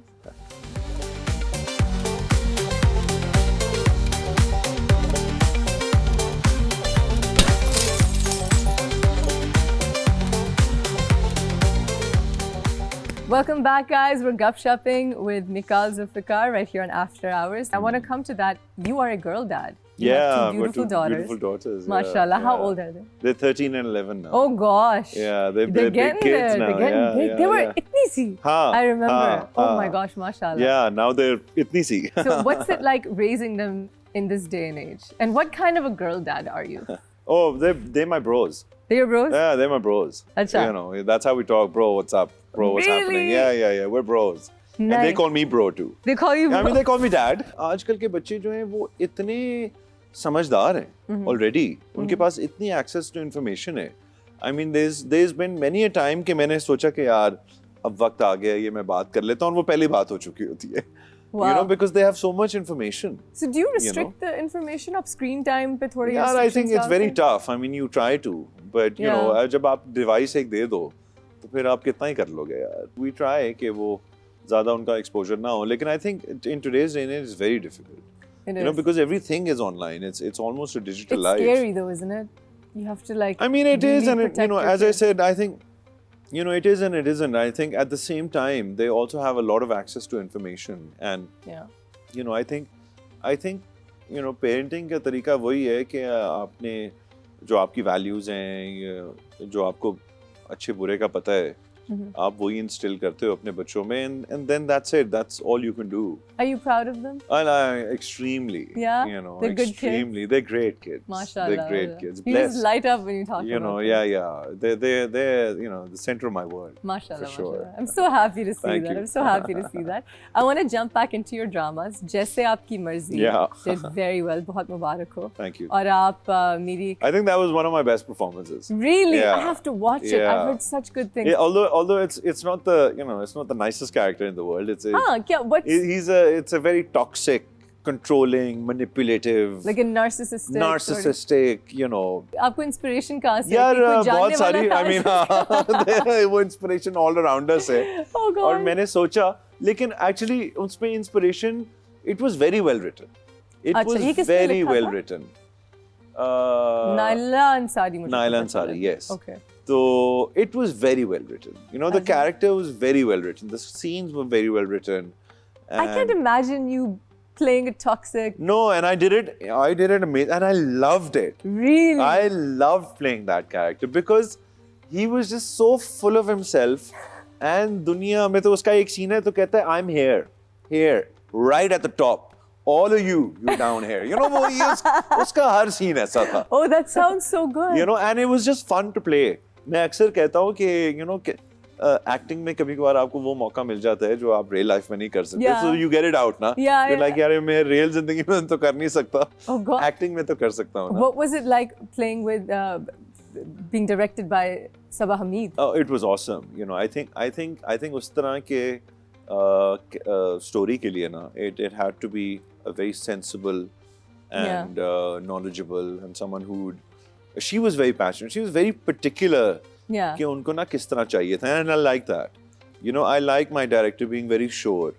S2: Welcome back, guys. We're gupshupping with Mikal Zulfikar right here on After Hours. I want to come to that. You are a girl dad. You have
S1: Yeah,
S2: two beautiful
S1: two
S2: daughters.
S1: beautiful daughters.
S2: Mashallah.
S1: Yeah,
S2: How
S1: yeah.
S2: old are they?
S1: They're 13 and 11 now.
S2: Oh gosh.
S1: Yeah, they're
S2: They're
S1: big
S2: getting
S1: kids
S2: there.
S1: now.
S2: They're getting
S1: Yeah,
S2: big.
S1: yeah,
S2: They were
S1: yeah.
S2: itni si.
S1: Haan,
S2: I remember.
S1: haan,
S2: Oh
S1: haan.
S2: my gosh, mashallah.
S1: Yeah, now they're itni si.
S2: So what's it like raising them in this day and age? And what kind of a girl dad are you?
S1: Oh, they're my bros.
S2: They're your bros?
S1: Yeah, they're my bros.
S2: Acha.
S1: You know, that's how we talk. Bro, what's up? Bro, what's happening?
S2: Really?
S1: Yeah. We're bros. And they
S2: Nice.
S1: call me bro too.
S2: They call you
S1: I
S2: bro?
S1: mean, they call me dad. आजकल के बच्चे जो हैं वो इतने समझदार हैं already. उनके पास इतनी access to information है. I mean, there's been many a time कि मैंने सोचा कि यार अब वक्त आ गया ये मैं बात कर लेता हूँ और वो पहली बात हो चुकी होती है.
S2: Wow.
S1: You know, because they have so much information.
S2: So do you restrict the information of screen time पे थोड़ी
S1: Yeah, I think
S2: restrictions
S1: it's very
S2: डालते हैं?
S1: tough. I mean, you try to, but you
S2: Yeah.
S1: know, जब आप device एक दे दो, तो फिर आप कितना ही कर लोगे यार. We try कि वो ज़्यादा उनका exposure ना हो, लेकिन I think in today's day and age it's very difficult.
S2: It
S1: You know,
S2: is.
S1: because everything is online. It's almost a digital
S2: It's
S1: life.
S2: scary though, isn't it? You have to like.
S1: I mean, it is,
S2: really
S1: and
S2: protect your
S1: as I
S2: kids.
S1: said, I think, it is and it isn't. I think at the same time, they also have a lot of access to information, and
S2: Yeah.
S1: I think, parenting का तरीका वही है कि आपने जो आपकी values हैं, जो आपको अच्छे बुरे का पता है, आप वही इंस्टिल करते हो अपने बच्चों में, and then that's it. That's all you can do.
S2: Are you proud of them?
S1: And extremely.
S2: Yeah?
S1: You know,
S2: They're good kids?
S1: extremely. They're great kids.
S2: MashaAllah.
S1: They're great kids.
S2: You just
S1: Blessed.
S2: light up when you talk
S1: You
S2: about
S1: know,
S2: them.
S1: yeah. They're you know, the center of my world.
S2: MashaAllah,
S1: For sure.
S2: MashaAllah. I'm so happy to see
S1: Thank
S2: that.
S1: you.
S2: I'm so happy to see that. I want to jump back into your dramas. Jaise Aapki Marzi
S1: Yeah.
S2: did very well. बहुत मुबारक हो.
S1: Thank you.
S2: और आप मेरी
S1: I think that was one of my best performances.
S2: really
S1: Yeah.
S2: I have to watch it.
S1: Yeah.
S2: I've heard such good things.
S1: Yeah, although it's not the, you know, it's not the nicest character in the world.
S2: हाँ क्या what's
S1: It's a very toxic, controlling, manipulative,
S2: like a narcissistic
S1: narcissistic, you know.
S2: आपको inspiration कहाँ से
S1: यार
S2: कोई जानने
S1: बहुत सारी
S2: वाला
S1: I mean हाँ, वो इंस्पिरेशन all around us है.
S2: Oh God.
S1: और मैंने सोचा, लेकिन actually उसमें inspiration, it was very well written. It
S2: अच्छा, ये
S1: was
S2: किसने
S1: very
S2: लिखा
S1: well
S2: था?
S1: written.
S2: नाइला अंसारी मुझे
S1: Naila
S2: पता
S1: Ansari,
S2: चला।
S1: yes.
S2: Okay.
S1: So it was very well written. You know, the character was very well written. The scenes were very well written.
S2: I can't imagine you playing a toxic.
S1: No, and I did it amazing, and I loved it.
S2: Really?
S1: I loved playing that character because he was just so full of himself. And दुनिया में तो उसका एक scene है तो कहता है I'm here, right at the top. All of you down here. You know, वो ये उसका हर scene ऐसा था.
S2: Oh, that sounds so good.
S1: You know, and it was just fun to play. मैं अक्सर कहता हूँ कि you know एक्टिंग में कभी कभार आपको वो मौका मिल जाता है जो आप रियल लाइफ में नहीं कर सकते.
S2: Yeah.
S1: So you get it out ना.
S2: Yeah,
S1: You're like
S2: yeah.
S1: यार मैं रियल जिंदगी में तो कर नहीं सकता.
S2: Oh God.
S1: एक्टिंग में तो कर सकता हूँ ना.
S2: What was it like playing with being directed by Sabah Hamid?
S1: Oh, it was awesome. You know, I think उस तरह के story के लिए ना, it had to be a very sensible and knowledgeable and someone who would. She was very passionate. She was very particular.
S2: Yeah.
S1: कि उनको ना किस तरह चाहिए था, and I like that. You know, I like my director being very sure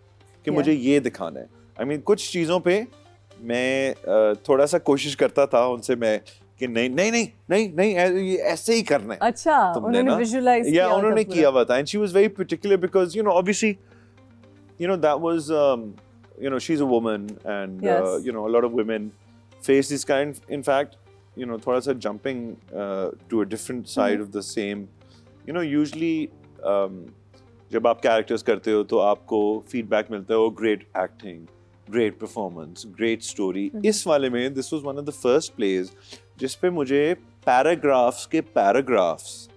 S1: कि मुझे ये दिखाना है. I mean, कुछ चीज़ों पे मैं थोड़ा सा कोशिश करता था उनसे मैं कि नहीं ये ऐसे ही करना है.
S2: अच्छा, उन्होंने visualize किया
S1: या उन्होंने
S2: था
S1: किया हुआ था, and she was very particular because you know obviously you know that was you know she's a woman and
S2: Yes.
S1: you know a lot of women face this kind. In fact, you know थोड़ा सा jumping to a different side of the same. You know usually जब आप characters करते हो तो आपको feedback मिलता है, oh great acting, great performance, great story. इस वाले में this was one of the first plays जिस पे मुझे paragraphs के paragraphs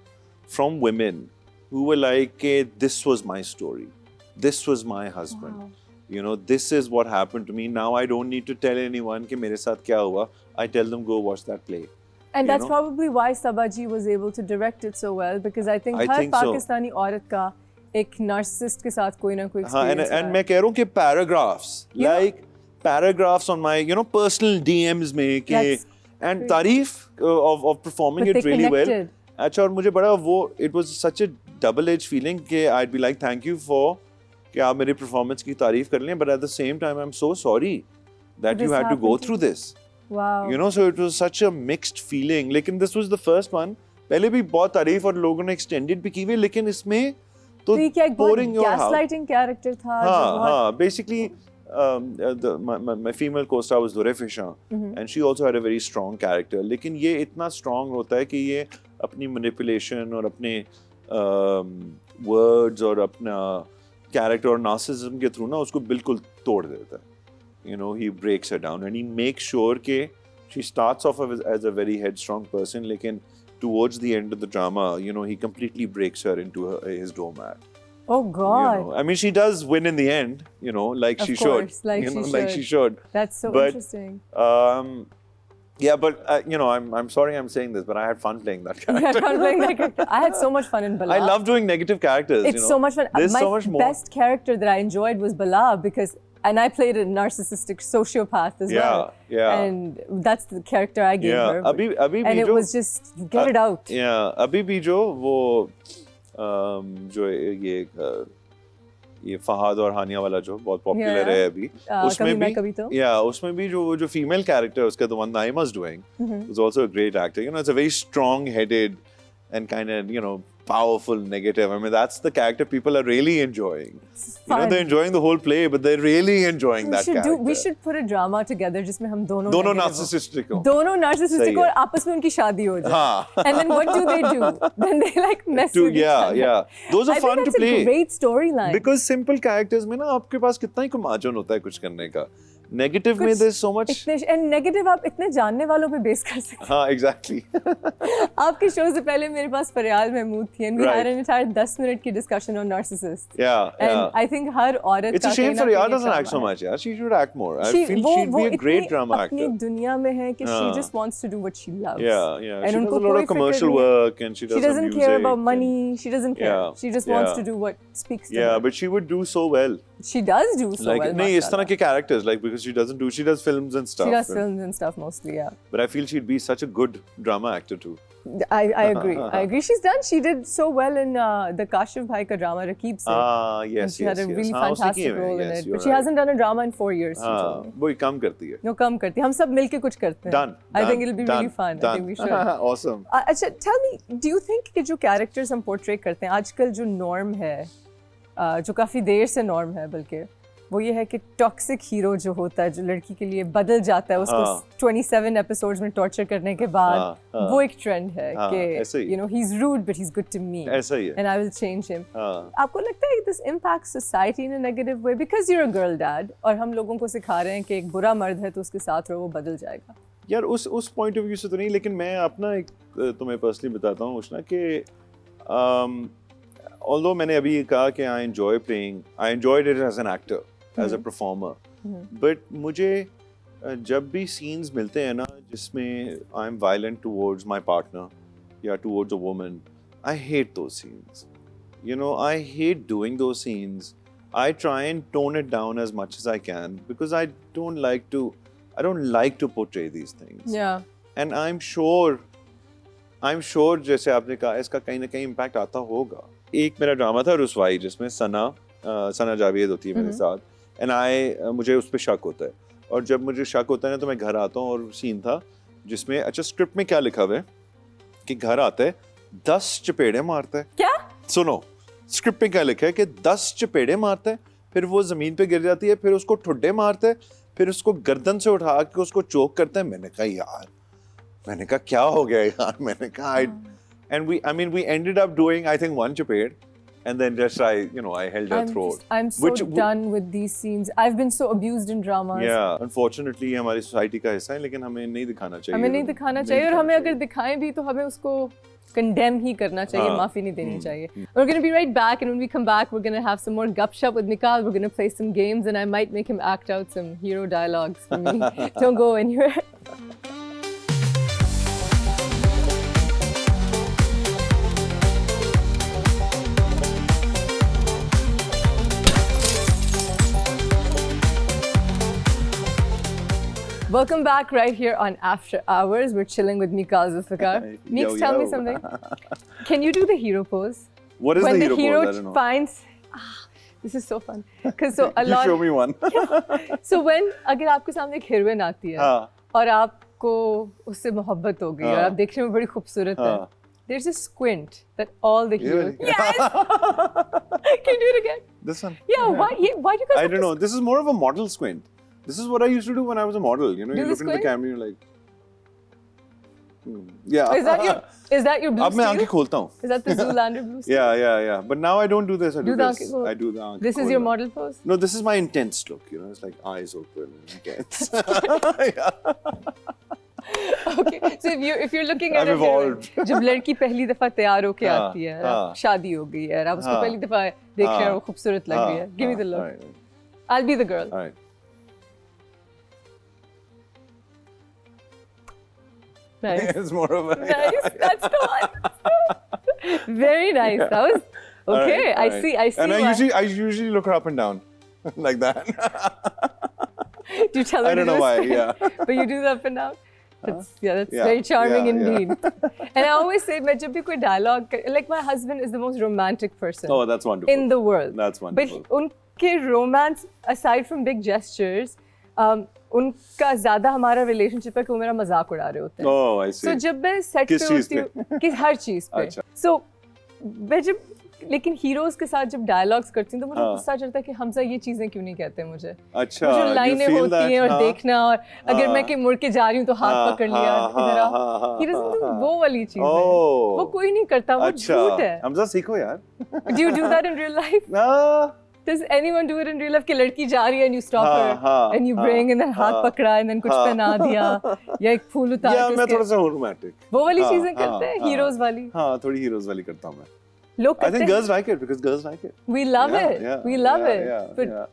S1: from women who were like this was my story, this was my husband.
S2: Wow.
S1: You know, this is what happened to me. Now I don't need to tell anyone कि मेरे साथ क्या हुआ. I tell them go watch that play.
S2: And
S1: You
S2: that's
S1: know?
S2: probably why Sabaji was able to direct it so well because I think her
S1: think so.
S2: Pakistani औरत का एक narcissist के साथ कोई ना कोई
S1: हाँ,
S2: experience
S1: and मैं कह रहा हूँ कि paragraphs,
S2: Yeah.
S1: like paragraphs on my you know personal DMs में कि
S2: That's
S1: and
S2: great.
S1: तारीफ of performing
S2: But
S1: it
S2: they
S1: really well.
S2: connected.
S1: अच्छा, और मुझे बड़ा वो it was such a double-edged feeling कि I'd be like thank you for कि आप मेरी performance की तारीफ कर लें, but at the same time I'm so sorry that
S2: This
S1: you had to go
S2: happened to
S1: through
S2: you.
S1: this.
S2: wow.
S1: You know, so it was such a mixed feeling. लेकिन this was the first one. पहले भी बहुत तारीफ और लोगों ने extended भी की हुई, लेकिन इसमें तो
S2: तो ये क्या एक बहुत
S1: pouring your heart.
S2: gaslighting character था जो
S1: हाँ,
S2: बहुत
S1: हाँ. Basically, my female co-star was Dore Fishan, and she also had a very strong character. लेकिन ये इतना strong होता है कि ये अपनी manipulation और अपने words और अपना character और narcissism के through ना उसको बिल्कुल तोड़ देता है. You know, he breaks her down and he makes sure कि she starts off as a very headstrong person, लेकिन towards the end of the drama, you know, he completely breaks her into his doormat.
S2: oh
S1: You
S2: God
S1: know, I mean, she does win in the end, you know, like
S2: Of
S1: she
S2: course,
S1: should.
S2: like
S1: you
S2: she
S1: know, like
S2: should.
S1: she should.
S2: that's so
S1: but,
S2: interesting.
S1: Yeah, but you know, I'm sorry I'm saying this, but I had fun playing that
S2: Yeah,
S1: character.
S2: I can't blame that character. I had so much fun in Bala.
S1: I love doing negative characters.
S2: It's
S1: you know.
S2: so much fun.
S1: There's
S2: My
S1: so much more.
S2: best character that I enjoyed was Bala because, and I played a narcissistic sociopath as well.
S1: Yeah.
S2: And that's the character I gave
S1: Yeah,
S2: her.
S1: अभी
S2: and
S1: भी
S2: it
S1: जो
S2: was just you get it out.
S1: Yeah, अभी भी जो वो जो ये फहाद और हानिया वाला जो बहुत पॉपुलर
S2: Yeah.
S1: है अभी उसमें
S2: कभी मैं
S1: भी
S2: कभी तो
S1: उसमें भी जो फीमेल कैरेक्टर उसका the one Naima's doing was also a great actor. You know, it's a very strong-headed and kind of, you know, powerful negative. I mean, that's the character people are really enjoying. You know,
S2: fun.
S1: they're enjoying the whole play, but they're really enjoying that character.
S2: We should put a drama together जिसमें हम दोनों
S1: दोनों
S2: negative हों.
S1: narcissistic हो.
S2: दोनों narcissistic
S1: सही
S2: और
S1: है.
S2: आपस में उनकी शादी हो जाए.
S1: हाँ.
S2: And then what do they do? Then they like mess with each other.
S1: Yeah. Those are
S2: I
S1: fun
S2: think
S1: to
S2: that's
S1: play.
S2: a great storyline.
S1: Because simple characters में ना आपके पास कितना ही मार्जिन होता है कुछ करने का. Negative में there's so much.
S2: and negative आप इतने जानने वालों पे बेस कर सकते हैं.
S1: हाँ, exactly.
S2: आपके शो से पहले मेरे पास फरियाल महमूद थी and we
S1: Right.
S2: had an entire 10 minute की discussion on narcissists.
S1: Yeah.
S2: And I think हर औरत
S1: It's a shame Faryal doesn't act so much. Yeah, she should act more. I feel she'd be a great drama actor.
S2: अपनी दुनिया में है कि she just wants to do what she loves.
S1: Yeah.
S2: And
S1: She does
S2: उनको
S1: a lot
S2: कोई
S1: of commercial
S2: फिक्र नहीं है.
S1: work and she does
S2: She doesn't
S1: some
S2: care
S1: music
S2: about
S1: and-
S2: money. She doesn't care.
S1: Yeah.
S2: She just wants
S1: Yeah.
S2: to do what speaks to
S1: Yeah,
S2: her.
S1: but she would do so well.
S2: She does do so
S1: Like,
S2: well.
S1: नहीं, इस तरह
S2: mashallah.
S1: के characters, like, because she does films and stuff.
S2: She does
S1: and-
S2: films and stuff mostly, yeah.
S1: But I feel she'd be such a good drama actor too.
S2: I agree. I agree. She did so well in the Kashif Bhai ka drama Rakib se.
S1: Ah,
S2: And
S1: yes,
S2: she had a really
S1: हाँ, उसी की
S2: fantastic
S1: है,
S2: role in
S1: yes,
S2: it.
S1: you're
S2: But she
S1: right.
S2: hasn't done a drama in 4 years. she told
S1: हाँ,
S2: me.
S1: वो ही काम करती है.
S2: No, कम करती. हम सब मिलके कुछ करते हैं.
S1: Done.
S2: I think it'll be really fun. I think we should.
S1: Awesome.
S2: अच्छा, tell me, do you think कि जो characters हम portray करते हैं, आजकल जो norm है, जो काफी देर से norm है बल्कि, वो ये है कि टॉक्सिक हीरो जो होता है, जो लड़की के लिए बदल जाता है, उसको 27 एपिसोड्स में टॉर्चर करने के बाद, वो एक ट्रेंड है कि you know he's rude but he's good to me
S1: ऐसा ही है.
S2: and I will change him. आपको लगता है कि this impacts society in a negative way because you're a girl dad और हम लोगों को सिखा रहे हैं कि एक बुरा मर्द है तो उसके साथ रहो, वो बदल जाएगा.
S1: यार उस पॉइंट ऑफ व्यू से तो नहीं, लेकिन मैं अपना एक तुम्हें पर्सनली बताता हूँ उष्णा कि although मैंने अभी कहा कि I enjoyed it as an actor, as a performer, but मुझे जब भी scenes मिलते हैं ना जिसमें I'm violent towards my partner या towards a woman, I hate those scenes. You know, I hate doing those scenes. I try and tone it down as much as I can because I don't like to portray these things.
S2: Yeah.
S1: And I'm sure जैसे आपने कहा इसका कहीं ना कहीं impact आता होगा. एक मेरा ड्रामा था रुसवाई जिसमें सना जावेद होती है मेरे साथ एंड मुझे उस पर शक होता है और जब मुझे शक होता है ना तो मैं घर आता हूँ और सीन था जिसमें अच्छा स्क्रिप्ट में क्या लिखा हुआ है कि घर आता है 10 चपेड़े मारता है.
S2: क्या?
S1: सुनो स्क्रिप्ट में क्या लिखा है कि 10 चपेड़े मारता है, फिर वो जमीन पे गिर जाती है, फिर उसको ठुड्डे मारता है, फिर उसको गर्दन से उठा के उसको चोक करता है. मैंने कहा क्या हो गया यार. मैंने कहा and we ended up doing I think 1 chaped and then just I held her throat.
S2: I'm so done with these scenes. I've been so abused in dramas.
S1: Yeah, unfortunately ये हमारी सोसाइटी का हिस्सा है लेकिन हमें नहीं दिखाना चाहिए.
S2: हमें नहीं दिखाना चाहिए और हमें अगर दिखाएं भी तो हमें उसको condemn ही करना चाहिए, माफी नहीं देनी चाहिए. We're going to be right back and when we come back we're going to have some more gupshup with Mikal. We're going to play some games and I might make him act out some hero dialogues for me. Don't go anywhere. Welcome back right here on After Hours. We're chilling with Mikal Zulfikar. Meeks, tell me something. Can you do the hero pose?
S1: What is
S2: when
S1: the hero pose? I don't know.
S2: Finds, this is so fun. Because so a lot.
S1: You show me one.
S2: So when अगर आपके सामने एक heroine आती है और आपको उससे मोहब्बत हो गई और आप देखने में बड़ी खूबसूरत है. There's a squint that all the heroes. Yes. Can you do it again?
S1: This one.
S2: Yeah. Why do you guys?
S1: I don't know. This is more of a model squint. This is what I used to do when I was a model. You know, you look into the camera, you're like, yeah.
S2: Is that your blue
S1: अब मैं आंखें खोलता हूँ.
S2: Is that the Zoolander blue steel?
S1: Yeah. But now I don't do this. I do this. I do the आंखें
S2: This is your model pose?
S1: No, this is my intense look. You know, it's like eyes open and intense.
S2: Okay. So if you're looking at
S1: I've evolved.
S2: जब लड़की पहली दफा तैयार होके आती है, शादी हो गई है, आप उसको पहली दफा देख रहे हो, खूबसूरत लग रही है. Give me the look. I'll be the girl.
S1: All right.
S2: Nice.
S1: It's more of a
S2: nice. That's the one. Very nice. That was okay.
S1: All right.
S2: I see.
S1: And I usually look her up and down like that.
S2: Do you tell her
S1: I don't know why. Yeah.
S2: But you do the up and down. That's very charming indeed. And I always say, मैं जब भी कोई dialogue, like my husband is the most romantic person.
S1: Oh, that's wonderful.
S2: In the world.
S1: That's wonderful.
S2: But उनके romance, aside from big gestures, उनका ज़्यादा हमारा relationship है कि वो मेरा मजाक उड़ा रहे होते हैं.
S1: Oh, I see.
S2: So जब मैं set पे होती हूँ, किस हर चीज़ पे. So मैं जब लेकिन हीरोज के साथ जब डायलॉग्स करती हूँ तो मुझे
S1: हाँ।
S2: गुस्सा चढ़ता है कि हमजा ये चीजें क्यों नहीं कहते मुझे।
S1: अच्छा,
S2: मुझे
S1: you
S2: लाइनें
S1: feel
S2: होती
S1: that,
S2: हैं और
S1: हाँ,
S2: देखना, और अगर मैं
S1: हाँ,
S2: के मुड़ के जा रही हूँ तो हाथ
S1: हाँ,
S2: पकड़ लिया
S1: हाँ,
S2: इधर आओ।
S1: हाँ, हाँ,
S2: He doesn't do
S1: हाँ,
S2: वो वाली चीजें,
S1: ओह,
S2: वो कोई नहीं करता, वो
S1: अच्छा,
S2: झूठ है।
S1: हमजा सीखो यार।
S2: Do you do that in real life? Does anyone do it in real life कि लड़की जा रही है and you stop
S1: हाँ,
S2: her
S1: हाँ,
S2: and you
S1: हाँ,
S2: bring and then हाथ
S1: हाँ,
S2: पकड़ा and then कुछ
S1: हाँ,
S2: पहना दिया या एक फूल उतार
S1: या
S2: के
S1: मैं
S2: उसके-
S1: थोड़ा सा हूँ रोमांटिक।
S2: वो वाली
S1: हाँ,
S2: चीजें
S1: हाँ,
S2: करते हैं,
S1: हाँ,
S2: हीरोज वाली।
S1: हाँ, थोड़ी हीरोज वाली करता हूँ मैं।
S2: लोग
S1: I
S2: करते
S1: think
S2: हैं।
S1: girls like it because girls like it.
S2: We love
S1: Yeah,
S2: it.
S1: yeah,
S2: We love
S1: yeah,
S2: it.
S1: yeah,
S2: But
S1: yeah.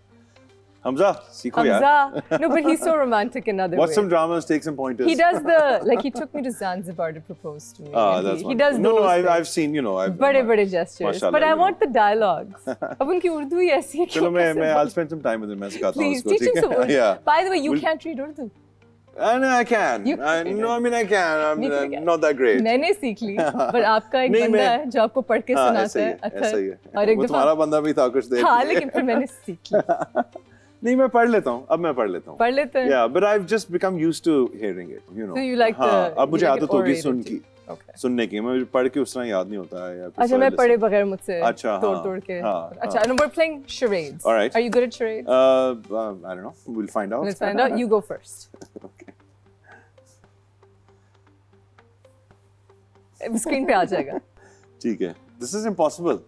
S1: Hamza, सीखो यार।
S2: Hamza, no, but he's so romantic in other
S1: Watch
S2: ways.
S1: some dramas, take some pointers.
S2: He does the like he took me to Zanzibar to propose to me.
S1: Ah,
S2: and
S1: that's
S2: he does
S1: no,
S2: those
S1: no.
S2: things.
S1: I've seen, you know,
S2: बड़े gestures.
S1: Mashallah,
S2: But I
S1: you know.
S2: want the dialogues. अब उनकी उर्दू ही ऐसी है कि
S1: चलो मैं
S2: कैसे
S1: I'll spend some time with him. मैं सिखाता हूँ
S2: Please
S1: उसको,
S2: teach him
S1: ठीक
S2: some
S1: है?
S2: Urdu.
S1: Yeah.
S2: By the way, you
S1: We'll-
S2: can't read Urdu.
S1: No, I can.
S2: You
S1: I
S2: can.
S1: no, I mean I can. I'm
S2: Me too, can.
S1: not that great.
S2: मैंने सीख ली, पर आपका एक
S1: नहीं,
S2: बंदा
S1: मैं-
S2: है जो आपको पढ़ के
S1: हाँ,
S2: सुनाता
S1: ऐसा ही
S2: है,
S1: है, ऐसा ही है।
S2: और एक
S1: वो
S2: दफा
S1: तुम्हारा बंदा भी था कुछ देर
S2: हाँ,
S1: के लिए।
S2: लेकिन फिर मैंने सीख ली।
S1: नहीं मैं पढ़ लेता हूँ, अब मैं पढ़ लेता हूँ।
S2: पढ़ लेते हैं।
S1: Yeah, but I've just become used to hearing it, you know.
S2: So you like
S1: हाँ,
S2: the-
S1: अब मुझे
S2: you like it
S1: आदत होगी
S2: orated
S1: सुन
S2: too.
S1: की,
S2: Okay.
S1: सुनने की। मैं पढ़ के उस तरह याद नहीं होता है या कुछ
S2: अच्छा, मैं पढ़े बगैर मुझसे
S1: अच्छा,
S2: तोड़
S1: हाँ,
S2: तोड़ के।
S1: हाँ,
S2: अच्छा,
S1: हाँ।
S2: and we're playing charades.
S1: All right.
S2: Are you good at charades?
S1: I don't know. We'll find out.
S2: Let's find out. You go first.
S1: Okay.
S2: Screen पे आ जाएगा।
S1: ठीक है. This is impossible.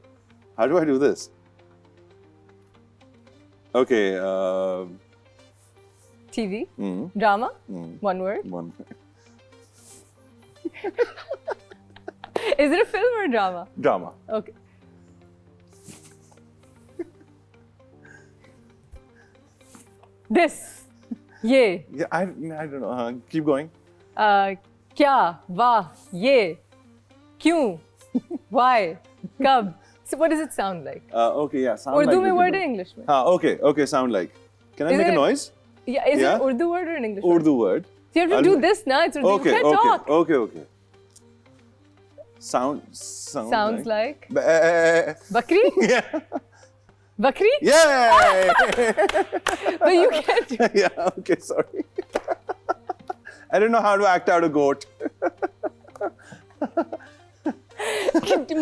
S1: How do I do this? Okay.
S2: TV,
S1: Hmm.
S2: drama,
S1: Hmm.
S2: one word.
S1: One.
S2: Is it a film or a drama?
S1: Drama.
S2: Okay. This, ये,
S1: Yeah, I don't know. Keep going.
S2: क्या, वाह, ये, क्यों, why, कब. So what does it sound like?
S1: Okay. Yeah. Sound
S2: Urdu
S1: like
S2: में
S1: we
S2: word
S1: can
S2: है,
S1: do.
S2: English में.
S1: Okay. Okay. Sound like. Can I
S2: Is
S1: make a
S2: it-
S1: noise?
S2: Yeah, is
S1: Yeah?
S2: it Urdu word or an English word?
S1: Urdu word.
S2: You have to
S1: I'll-
S2: do this now. It's Urdu.
S1: Okay.
S2: You can't
S1: Okay.
S2: talk.
S1: Okay. Okay. Sounds
S2: like
S1: like.
S2: Bakri?
S1: Yeah.
S2: Bakri?
S1: Yay!
S2: But you can't do
S1: Yeah. Okay. Sorry. I don't know how to act out a goat.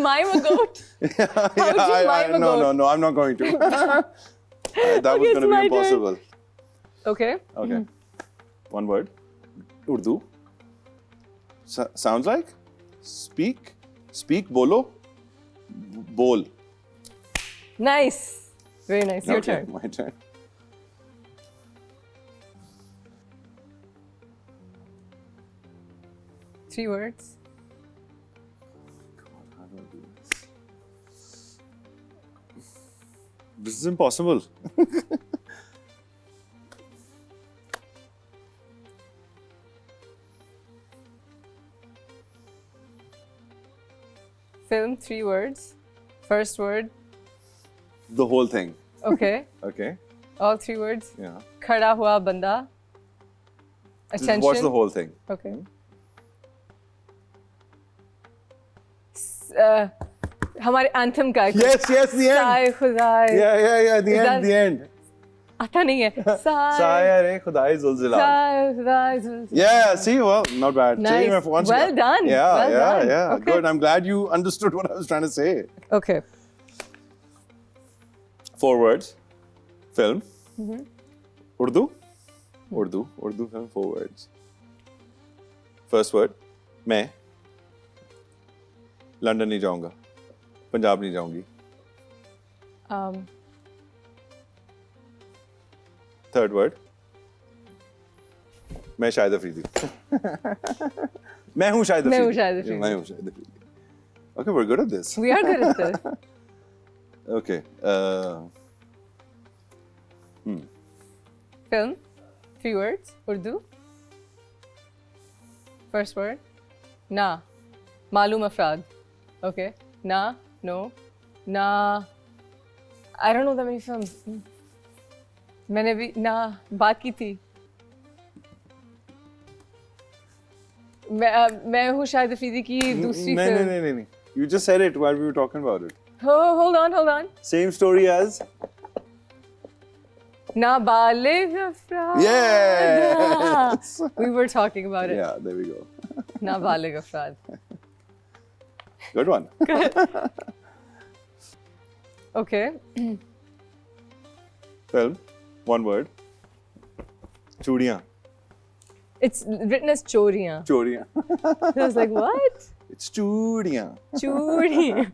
S2: mime a goat.
S1: Yeah,
S2: would you mime a
S1: no,
S2: goat?
S1: no, I'm not going to. That was
S2: Okay,
S1: going
S2: it's
S1: to be
S2: my turn.
S1: impossible.
S2: Okay.
S1: Okay. One word. Urdu. Sounds like. Speak. Speak. Bolo. Bol.
S2: Nice. Very nice. Your
S1: Okay,
S2: turn.
S1: my turn.
S2: Three words.
S1: God, how do I do this? This is impossible.
S2: Film, three words. First word.
S1: The whole thing.
S2: Okay.
S1: Okay.
S2: All three words.
S1: Yeah.
S2: खड़ा हुआ बंदा.
S1: Just
S2: Attention.
S1: watch the whole thing.
S2: Okay. हमारे anthem का.
S1: Yes, yes, the end.
S2: साए खुदाए.
S1: Yeah. The
S2: Is
S1: end,
S2: that-
S1: the end.
S2: आता नहीं है. साए
S1: Saya re khudai zulzila.
S2: साए खुदाए.
S1: Yeah, see, well, not bad.
S2: Nice.
S1: Change my once
S2: Well
S1: again.
S2: done.
S1: Yeah,
S2: Well done.
S1: yeah.
S2: Okay.
S1: Good. I'm glad you understood what I was trying to say.
S2: Okay.
S1: 4 words. Film.
S2: Mm-hmm.
S1: Urdu film, 4 words. First word. मैं London नहीं जाऊंगा, पंजाब नहीं जाऊंगी. Third word. मैं शाहिद अफरीदी. मैं हूँ शाहिद
S2: मैं
S1: अफरीदी.
S2: हूँ शाहिद अफरीदी.
S1: मैं हूँ Shahid Afridi. Okay, we're good at this.
S2: We are good at this.
S1: Okay.
S2: Film, 3 words. Urdu. First word. Na. Malum afraad. Okay. Na. No. Na. I don't know that many films. मैंने भी ना बात की थी. मैं हूँ शाहिद अफरीदी की दूसरी फिल्म.
S1: नहीं. You just said it while we were talking about it.
S2: Oh, hold on.
S1: Same story as.
S2: नाबालिग अफराद.
S1: Yes.
S2: We were talking about it.
S1: Yeah, there we go.
S2: नाबालिग अफराद.
S1: Good one.
S2: Okay.
S1: Film. One word. Chudiyan.
S2: It's written as choriyan.
S1: Choriyan.
S2: I was like, what?
S1: It's chudiyan.
S2: Chori.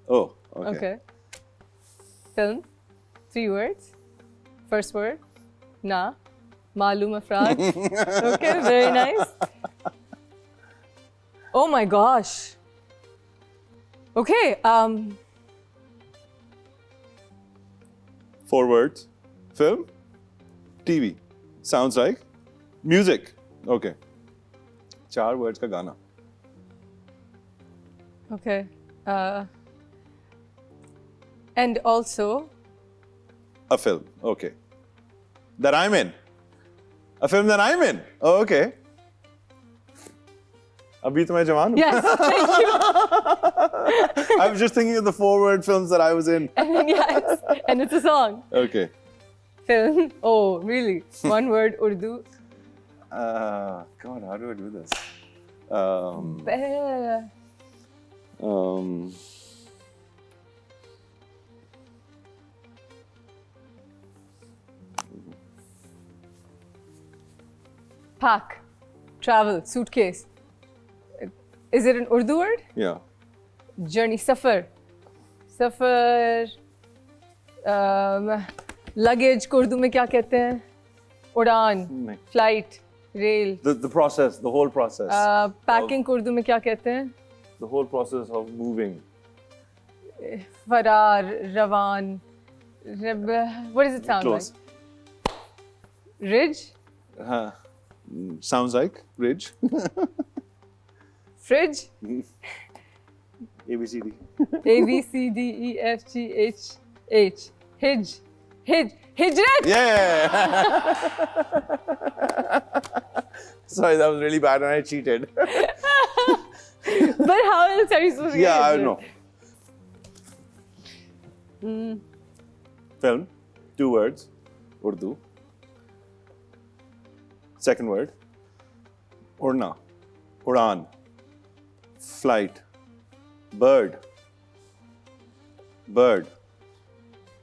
S1: Oh, okay.
S2: Okay. Film. 3 words. First word. Na. Malum afraad. Okay, very nice. Oh my gosh. Okay.
S1: 4 words. Film. TV. Sounds like music. Okay. 4 words ka gana.
S2: Okay. And also.
S1: A film. Okay. That I'm in. A film that I'm in. Oh, okay. Abhi to main jawan hu.
S2: Yes, thank you.
S1: I was just thinking of the 4-word films that I was in.
S2: Yes, and it's a song.
S1: Okay.
S2: Film. Oh, really? 1 word Urdu.
S1: God, how do I do this?
S2: Be- Pack. Travel. Suitcase. Is it an Urdu word?
S1: Yeah.
S2: Journey. Safar. Safar. Luggage को उर्दू में क्या कहते हैं? उड़ान.
S1: नहीं.
S2: Flight. Rail.
S1: The process, the whole process.
S2: Packing को उर्दू में क्या कहते हैं?
S1: The whole process of moving.
S2: फरार. रवान. What does it sound
S1: Close.
S2: like? Ridge.
S1: Sounds like ridge.
S2: Fridge.
S1: ABCD.
S2: A B C D E F G H H. Hijrat.
S1: Yeah. Sorry, that was really bad and I cheated.
S2: But how else are you supposed to get
S1: Yeah, I
S2: hijrat?
S1: know. Film. 2 words. Urdu. Second word. Urna. Udan. Flight. Bird. Bird.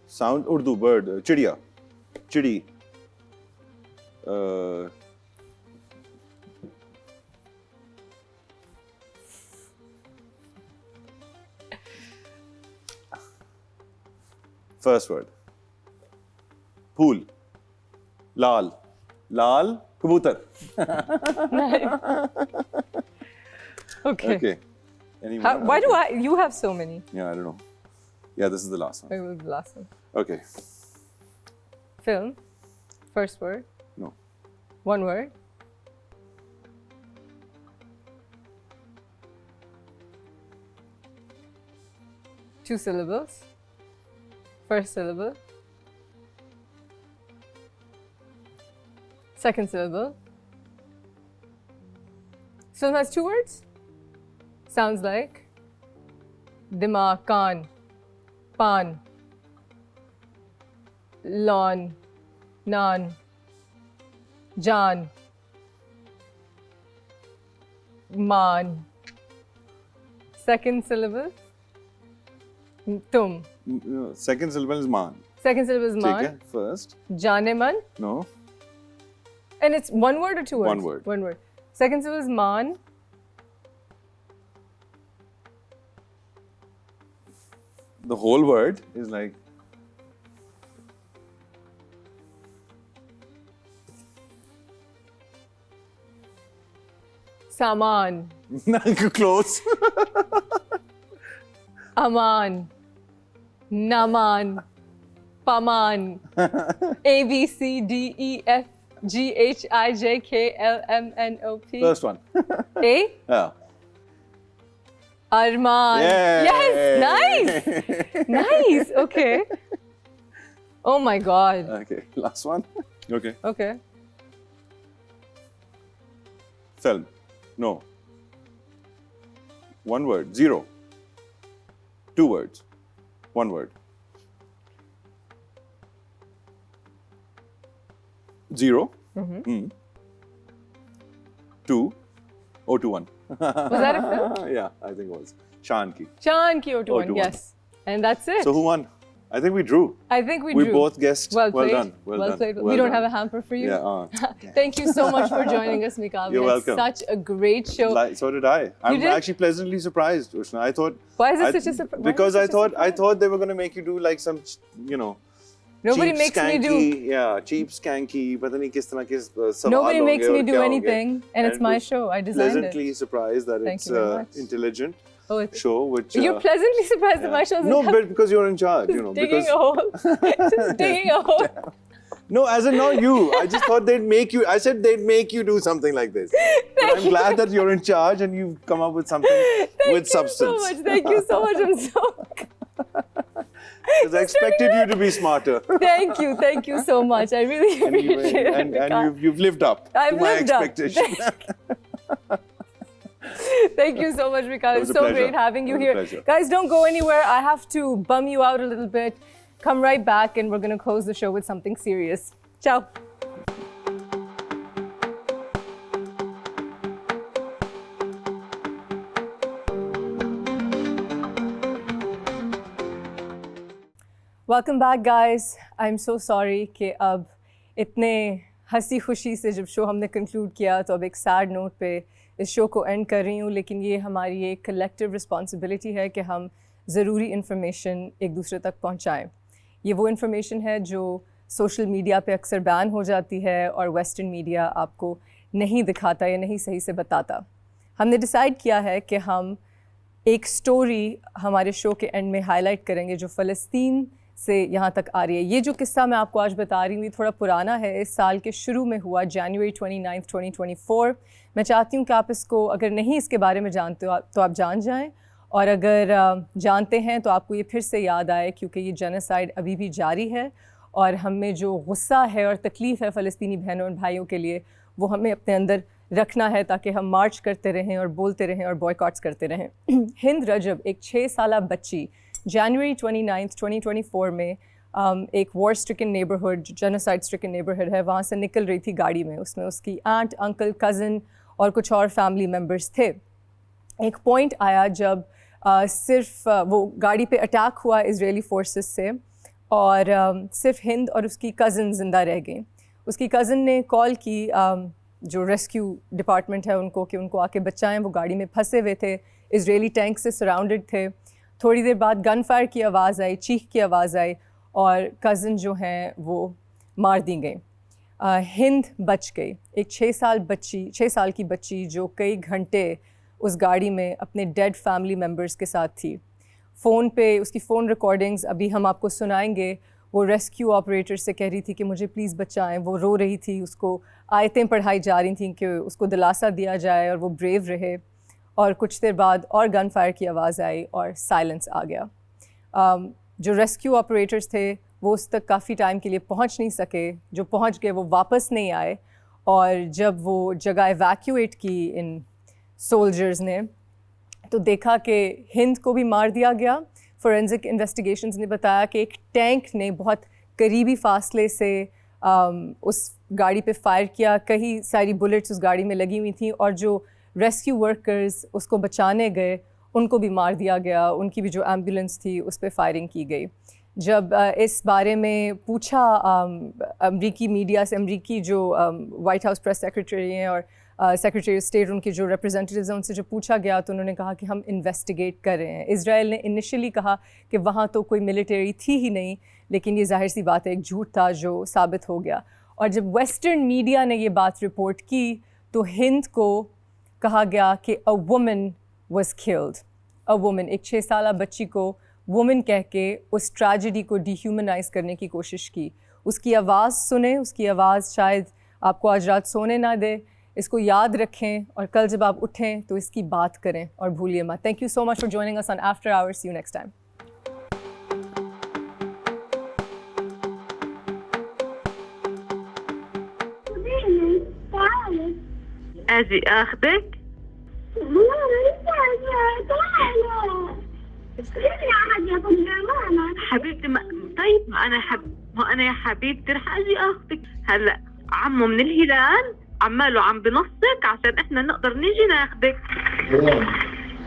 S1: Sound Urdu. Bird. Chidiya. Chidi. First word. Pool. Lal. Lal. Kabutar.
S2: Okay.
S1: Okay. Anyone?
S2: Why do you have so many?
S1: Yeah, I don't know. Yeah, this is the last one.
S2: Wait, the last one.
S1: Okay.
S2: Film. First word.
S1: No.
S2: 1 word. Two syllables. First syllable. Second syllable. Film has 2 words. Sounds like dimag, kaan, pan, lawn, naan, jaan, मान. Second syllable, तुम.
S1: Second syllable is man.
S2: Second syllable is
S1: ठीक
S2: मान.
S1: है. First.
S2: जाने मन.
S1: No.
S2: And it's 1 word or 2 words?
S1: 1 word.
S2: 1 word. Second syllable is मान.
S1: The whole word is like
S2: सामान.
S1: close.
S2: Aman, Naman, Paman, A B C D E F G H I J K L M N O P.
S1: First one.
S2: A.
S1: Yeah.
S2: Arman.
S1: Yay.
S2: Yes, nice. Nice. Okay. Oh my God.
S1: Okay. Last one. Okay.
S2: Okay.
S1: Film. No. 1 word. 0. 2 words. 1 word. 0. 2. 021.
S2: Was that a film?
S1: Yeah, I think it was. Shan ki.
S2: Chan ki O2 one.
S1: 021.
S2: Yes. And that's it.
S1: So who won? I think we drew.
S2: I think we
S1: We
S2: drew.
S1: both guessed.
S2: Well
S1: Well
S2: played.
S1: done. Well
S2: Played.
S1: done.
S2: We don't
S1: done.
S2: have a hamper for you.
S1: Yeah.
S2: Thank you so much for joining us, Mikael.
S1: You're
S2: We had
S1: welcome.
S2: such a great show.
S1: So did I. I'm
S2: did?
S1: actually pleasantly surprised, Ushna. I thought.
S2: Why is it such a surprise?
S1: Because I thought they were going to make you do like some, you know.
S2: Nobody
S1: cheap,
S2: makes me do.
S1: skanky, Yeah, cheap, skanky. Pata nahi kis tarah ke sawal
S2: Nobody
S1: honge
S2: makes
S1: aur
S2: me do
S1: kya honge.
S2: anything, and it's
S1: it
S2: my
S1: was
S2: show. I designed
S1: pleasantly
S2: it.
S1: surprised that
S2: Thank
S1: it's
S2: you very much.
S1: intelligent
S2: Oh, it's,
S1: show, which
S2: you're pleasantly surprised that my show is
S1: no, but because you're in charge, you know.
S2: digging
S1: Because
S2: a hole. Just digging a hole.
S1: no, as in not you. I just thought they'd make you. I said they'd make you do something like this. But I'm glad that you're in charge and you've come up with something with substance.
S2: Thank you so much. I'm so.
S1: Because I expected you to be smarter.
S2: Thank you so much. I really appreciate it.
S1: And you've lived up
S2: I've
S1: to my
S2: lived up.
S1: expectation.
S2: Thank you so much, Mikael.
S1: It was
S2: It's
S1: a
S2: so
S1: pleasure.
S2: great having you
S1: It was a
S2: here.
S1: pleasure.
S2: Guys, don't go anywhere. I have to bum you out a little bit. Come right back, and we're going to close the show with something serious. Ciao. Welcome back, guys. I'm so sorry कि अब इतने हंसी खुशी से जब show हमने conclude किया तो अब एक सैड नोट पे इस शो को एंड कर रही हूँ, लेकिन ये हमारी एक कलेक्टिव रिस्पॉन्सिबिलिटी है कि हम ज़रूरी इन्फॉर्मेशन एक दूसरे तक पहुँचाएँ। ये वो इन्फॉर्मेशन है जो सोशल मीडिया पे अक्सर बैन हो जाती है और वेस्टर्न मीडिया आपको नहीं दिखाता या नहीं सही से बताता। हमने डिसाइड किया है कि हम एक स्टोरी हमारे शो के एंड में हाईलाइट करेंगे जो फ़लस्तीन से यहाँ तक आ रही है। ये जो किस्सा मैं आपको आज बता रही हूँ ये थोड़ा पुराना है, इस साल के शुरू में हुआ, जनवरी 29, 2024। मैं चाहती हूँ कि आप इसको अगर नहीं इसके बारे में जानते हो तो आप जान जाएं, और अगर जानते हैं तो आपको ये फिर से याद आए, क्योंकि ये जेनोसाइड अभी भी जारी है और हम में जो गुस्सा है और तकलीफ़ है फ़लस्तीनी बहनों और भाइयों के लिए वो हमें अपने अंदर रखना है ताकि हम मार्च करते रहें और बोलते रहें और बॉयकॉट्स करते रहें। हिंद रजब एक 6 साला बच्ची जनवरी 29, 2024 में एक war stricken neighbourhood, genocide stricken neighbourhood है, वहाँ से निकल रही थी गाड़ी में। उसमें उसकी आंट, अंकल, कज़न और कुछ और फैमिली मेम्बर्स थे। एक पॉइंट आया जब सिर्फ वो गाड़ी पे अटैक हुआ इजरायली फोर्सेस से और सिर्फ हिंद और उसकी कज़न ज़िंदा रह गई। उसकी कज़न ने कॉल की जो रेस्क्यू डिपार्टमेंट है उनको कि उनको आके बचाएं। वो गाड़ी में फंसे हुए थे, इजरायली टैंक से सराउंडेड थे। थोड़ी देर बाद गन फायर की आवाज़ आई, चीख की आवाज़ आई और कज़न जो हैं वो मार दी गई। हिंद बच गई, एक 6 साल की बच्ची जो कई घंटे उस गाड़ी में अपने डेड फैमिली मेम्बर्स के साथ थी। फ़ोन पे उसकी फ़ोन रिकॉर्डिंग्स अभी हम आपको सुनाएंगे। वो रेस्क्यू ऑपरेटर से कह रही थी कि मुझे प्लीज़ बचाएं। वो रो रही थी, उसको आयतें पढ़ाई जा रही थी कि उसको दिलासा दिया जाए और वो ब्रेव रहे। और कुछ देर बाद और गन फायर की आवाज़ आई और साइलेंस आ गया। जो रेस्क्यू ऑपरेटर्स थे वो उस तक काफ़ी टाइम के लिए पहुंच नहीं सके। जो पहुंच गए वो वापस नहीं आए, और जब वो जगह एवैक्यूएट की इन सोल्जर्स ने तो देखा कि हिंद को भी मार दिया गया। फोरेंसिक इन्वेस्टिगेशंस ने बताया कि एक टैंक ने बहुत करीबी फासले से उस गाड़ी पे फायर किया। कई सारी बुलेट्स उस गाड़ी में लगी हुई थी और जो रेस्क्यू वर्कर्स उसको बचाने गए उनको भी मार दिया गया। उनकी भी जो एम्बुलेंस थी उस पर फायरिंग की गई। जब इस बारे में पूछा अमरीकी मीडिया से, अमरीकी जो वाइट हाउस प्रेस सेक्रेटरी हैं और सेक्रेटरी ऑफ स्टेट उनके जो रिप्रेजेंटेटिव्स हैं उनसे जब पूछा गया तो उन्होंने कहा कि हम इन्वेस्टिगेट कर रहे हैं। इजराइल ने इनिशियली कहा कि वहाँ तो कोई मिलिट्री थी ही नहीं, लेकिन ये जाहिर सी बात है एक झूठ था जो साबित हो गया। और जब वेस्टर्न मीडिया ने ये बात रिपोर्ट की तो हिंद को कहा गया कि a woman was killed. A woman, एक 6 साला बच्ची को वुमन कह के उस ट्रेजेडी को डिह्यूमनाइज करने की कोशिश की। उसकी आवाज़ सुने, उसकी आवाज़ शायद आपको आज रात सोने ना दे। इसको याद रखें और कल जब आप उठें तो इसकी बात करें और भूलिए मत। Thank you so much for joining us on after hours. See you next time.
S3: اجي اخذك حبيبتي طيب ما انا يا حبيبتي رح اجي اخذك. هلا عمو من الهلال عماله عم بنصك عشان احنا نقدر نيجي ناخذك.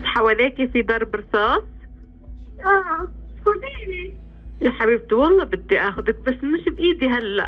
S3: حواليكي في ضرب رصاص؟ يا حبيبتي والله بدي اخذك بس مش بايدي هلا.